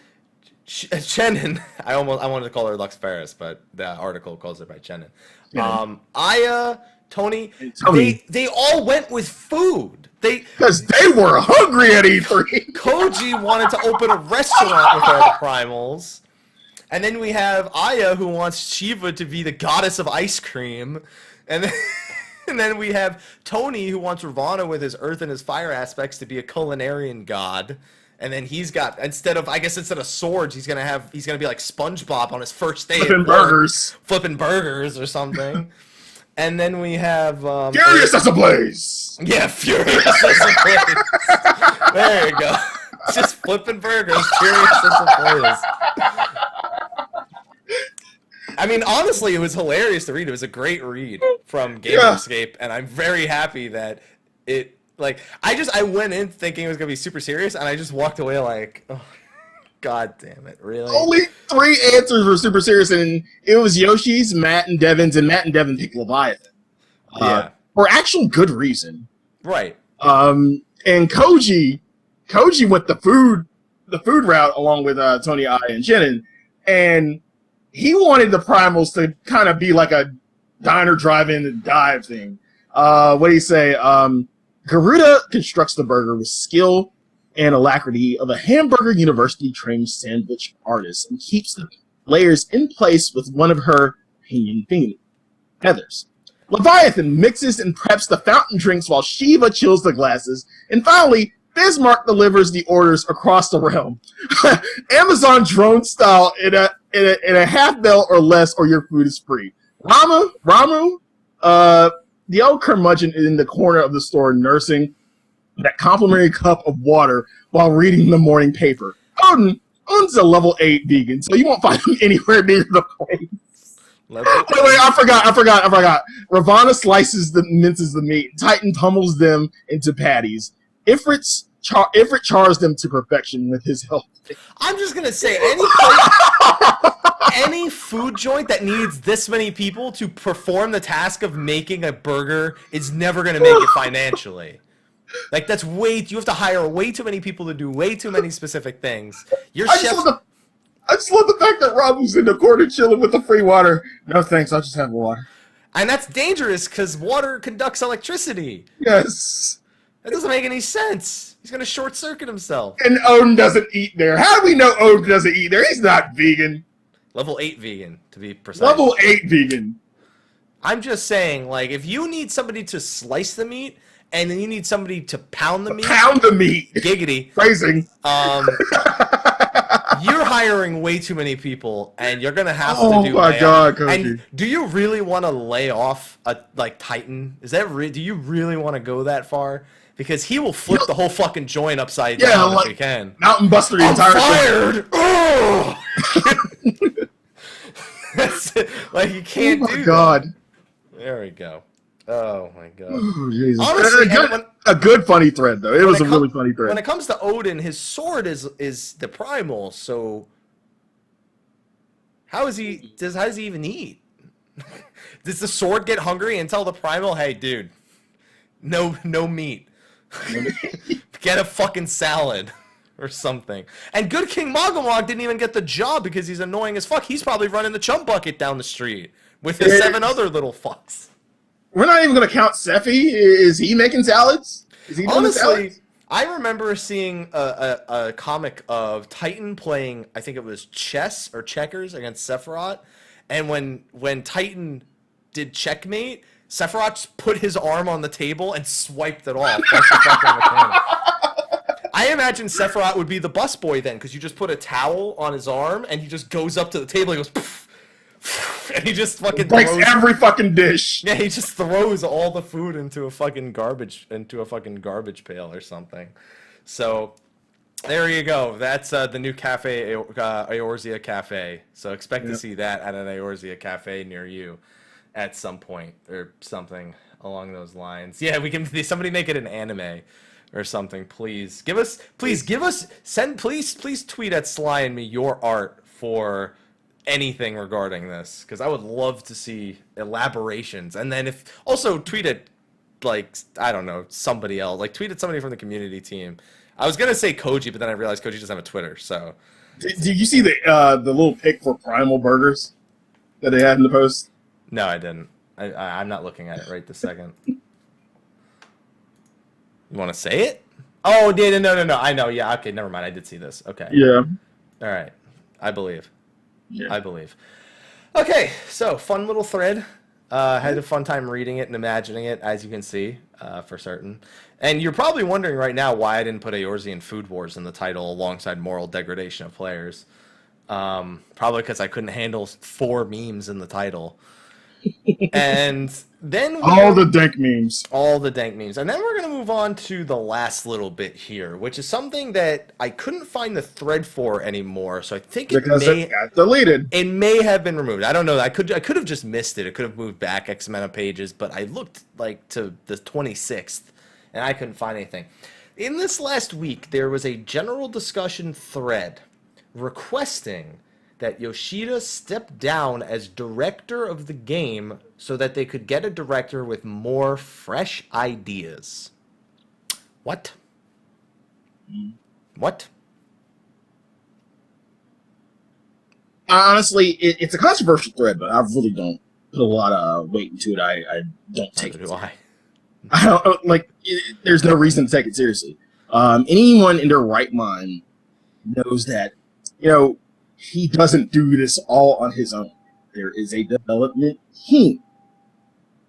Chenin, I wanted to call her Lux Ferris, but the article calls her by Chenin. Yeah. Aya, Tony, they all went with food. Because they were hungry at E3. Koji wanted to open a restaurant with all the primals. And then we have Aya, who wants Shiva to be the goddess of ice cream. And then we have Tony, who wants Ravana with his earth and his fire aspects to be a culinarian god. And then he's got, instead of swords, he's gonna be like SpongeBob on his first day flipping burgers or something. And then we have Furious as a Blaze. Yeah, Furious as a Blaze. There you go. Just flipping burgers, Furious as a Blaze. I mean, honestly, it was hilarious to read. It was a great read from Gamerscape, and I'm very happy that it, like, I went in thinking it was going to be super serious, and I just walked away like, oh, God damn it, really? Only 3 answers were super serious, and it was Yoshi's, Matt and Devon's, and Matt and Devon picked Leviathan. For actual good reason. Right. And Koji went the food route along with Tony I and Shannon, and he wanted the primals to kind of be like a diner, drive-in, and dive thing. What do you say? Garuda constructs the burger with skill and alacrity of a hamburger university-trained sandwich artist and keeps the layers in place with one of her pinion feathers. Leviathan mixes and preps the fountain drinks while Shiva chills the glasses. And finally, Bismarck delivers the orders across the realm. Amazon drone style in a half bell or less, or your food is free. Ramu, the old curmudgeon in the corner of the store nursing that complimentary cup of water while reading the morning paper. Odin's a level 8 vegan, so you won't find him anywhere near the place. Wait, I forgot. Ravana minces the meat. Titan pummels them into patties. Ifrit chars them to perfection with his help. I'm just gonna say any food joint that needs this many people to perform the task of making a burger is never gonna make it financially. Like you have to hire way too many people to do way too many specific things. I just love the fact that Ramu's in the corner chilling with the free water. No thanks, I'll just have water. And that's dangerous because water conducts electricity. Yes. That doesn't make any sense. He's going to short circuit himself. And Odin doesn't eat there. How do we know Odin doesn't eat there? He's not vegan. Level 8 vegan, to be precise. Level 8 vegan. I'm just saying, like, if you need somebody to slice the meat, and then you need somebody to pound the meat. Pound the meat. Giggity. Phrasing. You're hiring way too many people, and you're gonna have to do. Oh my God, Koji. And do you really want to lay off a Titan? Do you really want to go that far? Because he will flip the whole fucking joint upside down if he can. Mountain Buster the entire fired. Oh! That's it. Like you can't do. Oh my God. That. There we go. Oh my God. Oh, Jesus. Honestly, a good funny thread though. It was a really funny thread. When it comes to Odin, his sword is the primal. So how does he even eat? Does the sword get hungry and tell the primal, "Hey, dude, no meat. Get a fucking salad." or something. And Good King Mogglewog didn't even get the job because he's annoying as fuck. He's probably running the chum bucket down the street with his 7 other little fucks. We're not even going to count Sephi. Is he making salads? Is he doing salads? I remember seeing a comic of Titan playing, I think it was chess or checkers against Sephiroth. And when Titan did checkmate, Sephiroth just put his arm on the table and swiped it off. I imagine Sephiroth would be the busboy then, because you just put a towel on his arm and he just goes up to the table and goes, poof, and he just fucking breaks every fucking dish. Yeah, he just throws all the food into a fucking garbage pail or something. So there you go. That's the new cafe, Eorzea Cafe. So expect to see that at an Eorzea Cafe near you at some point or something along those lines. Yeah, we can. Somebody make it an anime or something, please. Please tweet at Sly and me your art for anything regarding this, because I would love to see elaborations. And then if also tweet at, like, I don't know, somebody else, like tweet at somebody from the community team. I was gonna say Koji, but then I realized Koji doesn't have a Twitter. So did you see the little pic for Primal burgers that they had in the post? No, I didn't. I'm not looking at it right this second. You want to say it? Oh, no. I know. Yeah. Okay. Never mind. I did see this. Okay. Yeah. All right. I believe. Yeah. I believe. Okay. So fun little thread. Had a fun time reading it and imagining it, as you can see, for certain. And you're probably wondering right now why I didn't put Eorzean Food Wars in the title alongside Moral Degradation of Players. Probably because I couldn't handle 4 memes in the title. And then all the dank memes. And then we're going to move on to the last little bit here, which is something that I couldn't find the thread for anymore. So I think it got deleted. It may have been removed. I don't know. I could have just missed it. It could have moved back X amount of pages, but I looked like to the 26th and I couldn't find anything. In this last week, there was a general discussion thread requesting that Yoshida step down as director of the game so that they could get a director with more fresh ideas. What? Honestly, it's a controversial thread, but I really don't put a lot of weight into it. I don't take it. I don't like. There's no reason to take it seriously. Anyone in their right mind knows that, he doesn't do this all on his own. There is a development team.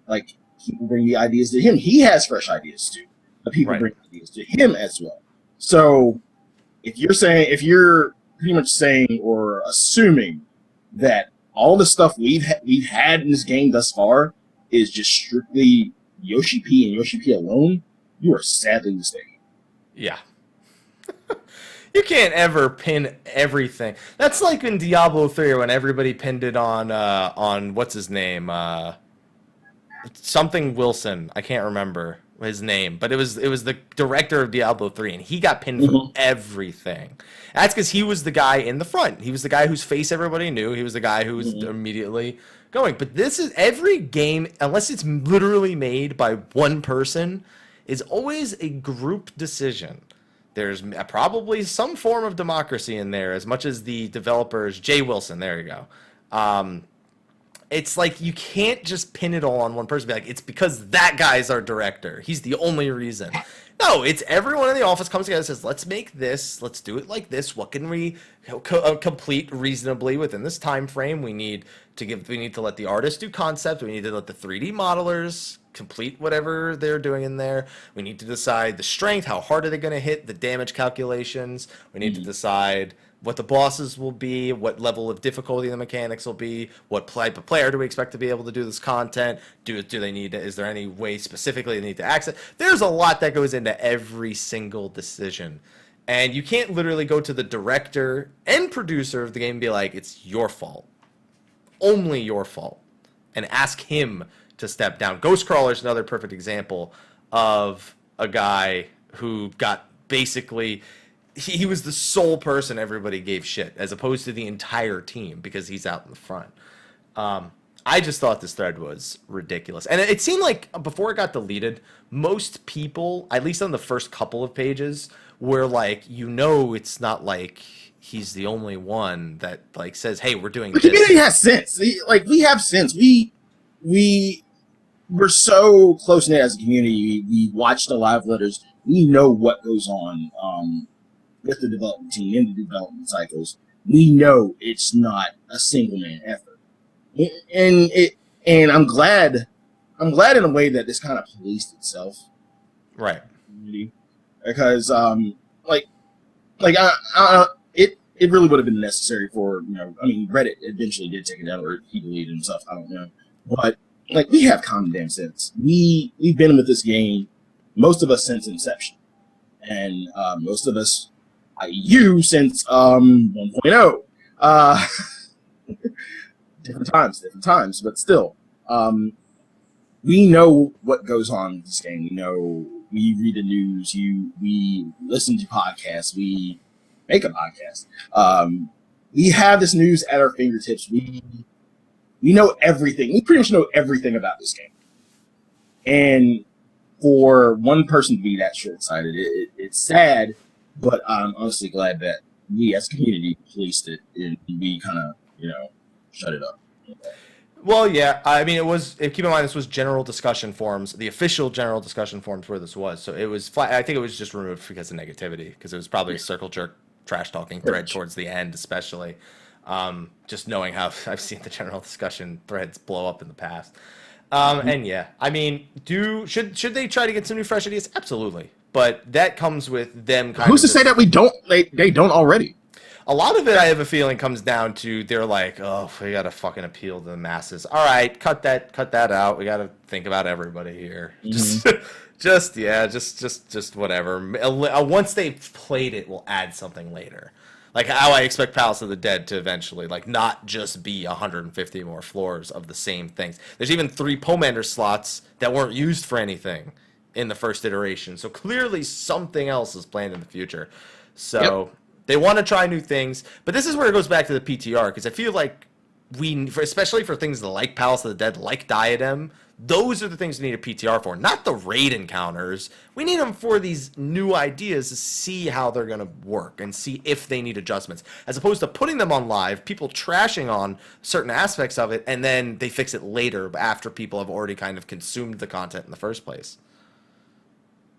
Like, people bring the ideas to him. He has fresh ideas too. But people bring ideas to him as well. So if you're pretty much saying or assuming that all the stuff we've had in this game thus far is just strictly Yoshi P and Yoshi P alone, you are sadly mistaken. Yeah. You can't ever pin everything. That's like in Diablo 3 when everybody pinned it on what's his name? Something Wilson. I can't remember his name, but it was the director of Diablo 3 and he got pinned for everything. That's because he was the guy in the front. He was the guy whose face everybody knew. He was the guy who was immediately going. But this is every game, unless it's literally made by one person, is always a group decision. There's probably some form of democracy in there, as much as the developers, Jay Wilson, there you go. It's like you can't just pin it all on one person. Be like, it's because that guy's our director. He's the only reason. No, it's everyone in the office comes together and says, let's make this. Let's do it like this. What can we complete reasonably within this time frame? We need to let the artist do concept. We need to let the 3D modelers complete whatever they're doing in there. We need to decide the strength, how hard are they going to hit, the damage calculations. We need to decide what the bosses will be, what level of difficulty the mechanics will be, what type of player do we expect to be able to do this content, do they need to, is there any way specifically they need to access? There's a lot that goes into every single decision. And you can't literally go to the director and producer of the game and be like, it's your fault. Only your fault. And ask him to step down. Ghostcrawler is another perfect example of a guy who got basically, he was the sole person everybody gave shit, as opposed to the entire team, because he's out in the front. I just thought this thread was ridiculous. And it seemed like before it got deleted, most people, at least on the first couple of pages, where like it's not like he's the only one that like says, "Hey, we're doing." The this. community has sense. We have sense. We're so close knit as a community. We watch the live letters. We know what goes on with the development team in the development cycles. We know it's not a single man effort, and I'm glad in a way that this kind of policed itself, right? Because it really would have been necessary for Reddit eventually did take it down, or he deleted himself. I don't know, but like we have common damn sense. We've been with this game, most of us since inception, and most of us. You since 1.0. Different times, but still. We know what goes on in this game. We read the news, we listen to podcasts, we make a podcast. We have this news at our fingertips. We know everything. We pretty much know everything about this game. And for one person to be that short-sighted, it's sad. But I'm honestly glad that we as a community policed it and we kind of, shut it up. Well, yeah. I mean, keep in mind, this was general discussion forums, the official general discussion forums where this was. So it was flat. I think it was just removed because of negativity, because it was probably a circle jerk trash talking thread towards the end, especially. Just knowing how I've seen the general discussion threads blow up in the past. And yeah, I mean, should they try to get some new fresh ideas? Absolutely. But that comes with them Who's to say that we don't? They don't already. A lot of it, I have a feeling, comes down to they're like, oh, we gotta fucking appeal to the masses. All right, cut that out. We gotta think about everybody here. Mm-hmm. Just whatever. Once they've played it, we'll add something later. Like how I expect Palace of the Dead to eventually, like, not just be 150 more floors of the same things. There's even 3 Pomander slots that weren't used for anything in the first iteration. So clearly something else is planned in the future. So they want to try new things. But this is where it goes back to the PTR, because I feel like especially for things like Palace of the Dead, like Diadem, those are the things we need a PTR for, not the raid encounters. We need them for these new ideas to see how they're going to work and see if they need adjustments, as opposed to putting them on live, people trashing on certain aspects of it, and then they fix it later after people have already kind of consumed the content in the first place.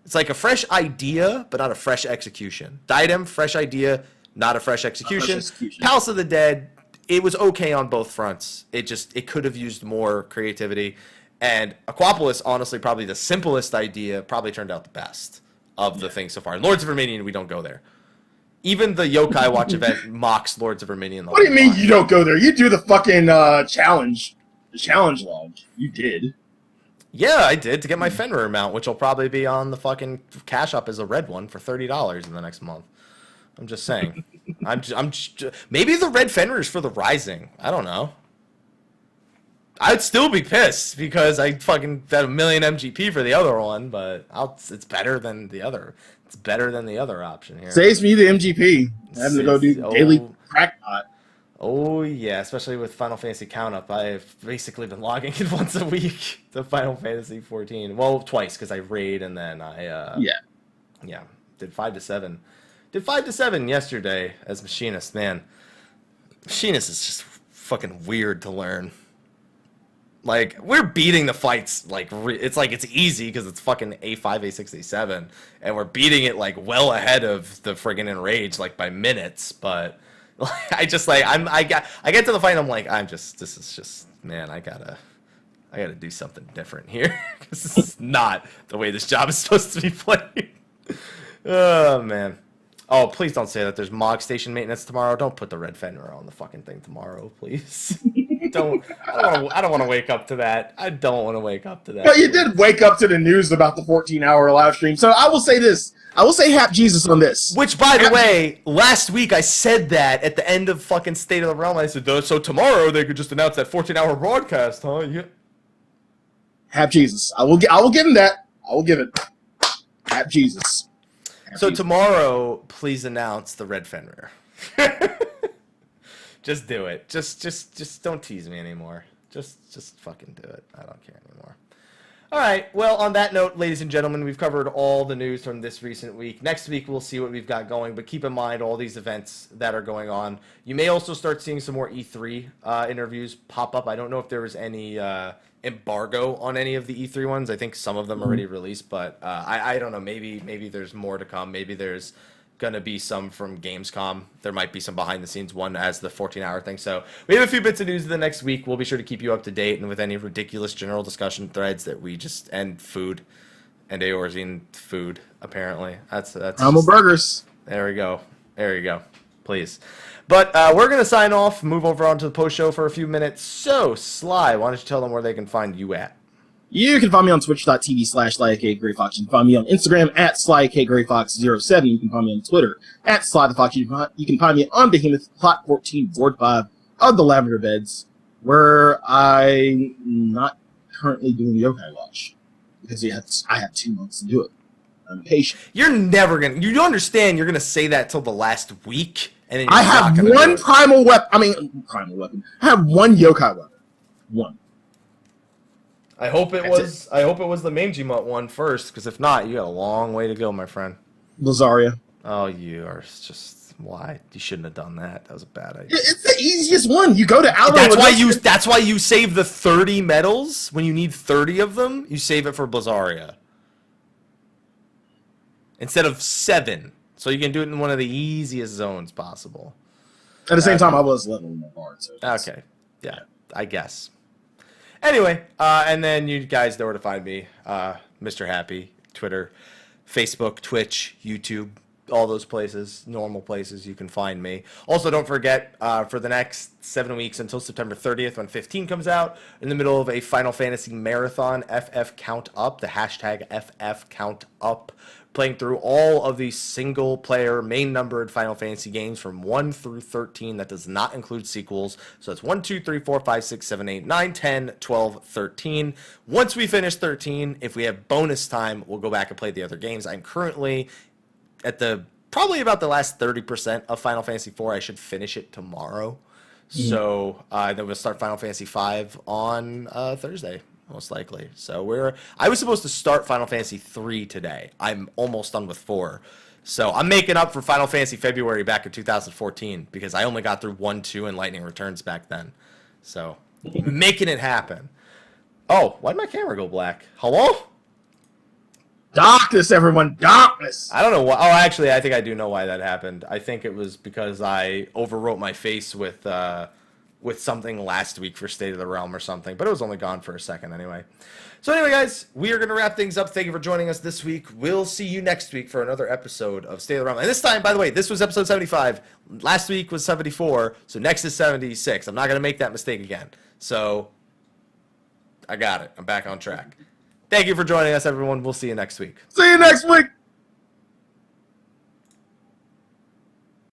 It's like a fresh idea, but not a fresh execution. Diadem, fresh idea, not a fresh execution. Palace of the Dead, it was okay on both fronts. It could have used more creativity. And Aquapolis, honestly, probably the simplest idea, probably turned out the best of the things so far. Lords of Verminion, we don't go there. Even the Yokai Watch event mocks Lords of Verminion. What do you mean you don't go there? You do the fucking challenge. The challenge log. You did. Yeah, I did, to get my Fenrir mount, which will probably be on the fucking cash up as a red one for $30 in the next month. I'm just saying. Maybe the red Fenrir's for the Rising. I don't know. I'd still be pissed because I fucking had 1 million MGP for the other one, but it's better than the other. It's better than the other option here. Saves me the MGP. Having to go do daily crackpot. Oh, yeah, especially with Final Fantasy Count Up. I've basically been logging in once a week to Final Fantasy 14. Well, twice, because I raid and then I... did 5 to 7. Did 5 to 7 yesterday as Machinist. Man, Machinist is just fucking weird to learn. Like, we're beating the fights, like, it's like it's easy because it's fucking A5, A6, A7, and we're beating it, like, well ahead of the friggin' Enrage, like, by minutes, but... I get to the fight and I'm like, this is just, man, I gotta do something different here. Because this is not the way this job is supposed to be played. Oh, man. Oh, please don't say that there's Mog Station maintenance tomorrow. Don't put the red Fenrir on the fucking thing tomorrow, please. I don't want to wake up to that. I don't want to wake up to that. But you did wake up to the news about the 14-hour live stream. So I will say this. I will say Hap Jesus on this. Which, by the way, last week I said that at the end of fucking State of the Realm. I said, so tomorrow they could just announce that 14-hour broadcast, huh? Yeah. Hap Jesus. I will give him that. I will give it. Hap Jesus. So tomorrow, please announce the red Fenrir. Just do it. Just don't tease me anymore. Just fucking do it. I don't care anymore. All right. Well, on that note, ladies and gentlemen, we've covered all the news from this recent week. Next week, we'll see what we've got going, but keep in mind all these events that are going on. You may also start seeing some more E3 interviews pop up. I don't know if there was any embargo on any of the E3 ones. I think some of them already released, but I don't know. Maybe there's more to come. Maybe there's going to be some from Gamescom. There might be some behind the scenes one as the 14-hour thing. So we have a few bits of news the next week. We'll be sure to keep you up to date and with any ridiculous general discussion threads that we just and food and Eorzine food apparently. That's Primal burgers. There we go. There you go. Please. But we're going to sign off, move over onto the post show for a few minutes. So, Sly, why don't you tell them where they can find you at? You can find me on twitch.tv/Slyakagreyfox. You can find me on Instagram at Slyakagreyfox07. You can find me on Twitter at Slythefox. You can find me on Behemoth Plot 14 Board 5 of the Lavender Beds, where I'm not currently doing Yokai Watch because I have 2 months to do it. I'm patient. You're never going to... You understand you're going to say that till the last week? And then I have one primal weapon. I have one yokai weapon. One. I hope it was the Mangy Mutt one first, because if not, you got a long way to go, my friend. Lazaria. Oh, you are just... Why? You shouldn't have done that. That was a bad idea. It's the easiest one. You go to Aldo. That's why you save the 30 medals. When you need 30 of them, you save it for Blazaria. Instead of 7. So you can do it in one of the easiest zones possible. At the same time, I was leveling my bard. So okay. Yeah, I guess. Anyway, and then you guys know where to find me. Mr. Happy, Twitter, Facebook, Twitch, YouTube, all those places, normal places you can find me. Also, don't forget, for the next 7 weeks until September 30th, when 15 comes out, in the middle of a Final Fantasy marathon, FF Count Up, the hashtag FF Count Up, playing through all of the single-player, main-numbered Final Fantasy games from 1 through 13. That does not include sequels. So it's 1, 2, 3, 4, 5, 6, 7, 8, 9, 10, 12, 13. Once we finish 13, if we have bonus time, we'll go back and play the other games. I'm currently at probably about the last 30% of Final Fantasy IV. I should finish it tomorrow. So then we'll start Final Fantasy V on Thursday, most likely. So I was supposed to start Final Fantasy III today. I'm almost done with 4. So I'm making up for Final Fantasy February back in 2014 because I only got through 1, 2, and Lightning Returns back then. So making it happen. Oh, why'd my camera go black? Hello? Darkness, everyone, darkness. I don't know why. Oh, actually, I think I do know why that happened. I think it was because I overwrote my face with something last week for State of the Realm or something, but it was only gone for a second anyway. So anyway, guys, we are going to wrap things up. Thank you for joining us this week. We'll see you next week for another episode of State of the Realm. And this time, by the way, this was episode 75. Last week was 74, so next is 76. I'm not going to make that mistake again. So I got it. I'm back on track. Thank you for joining us, everyone. We'll see you next week. See you next week.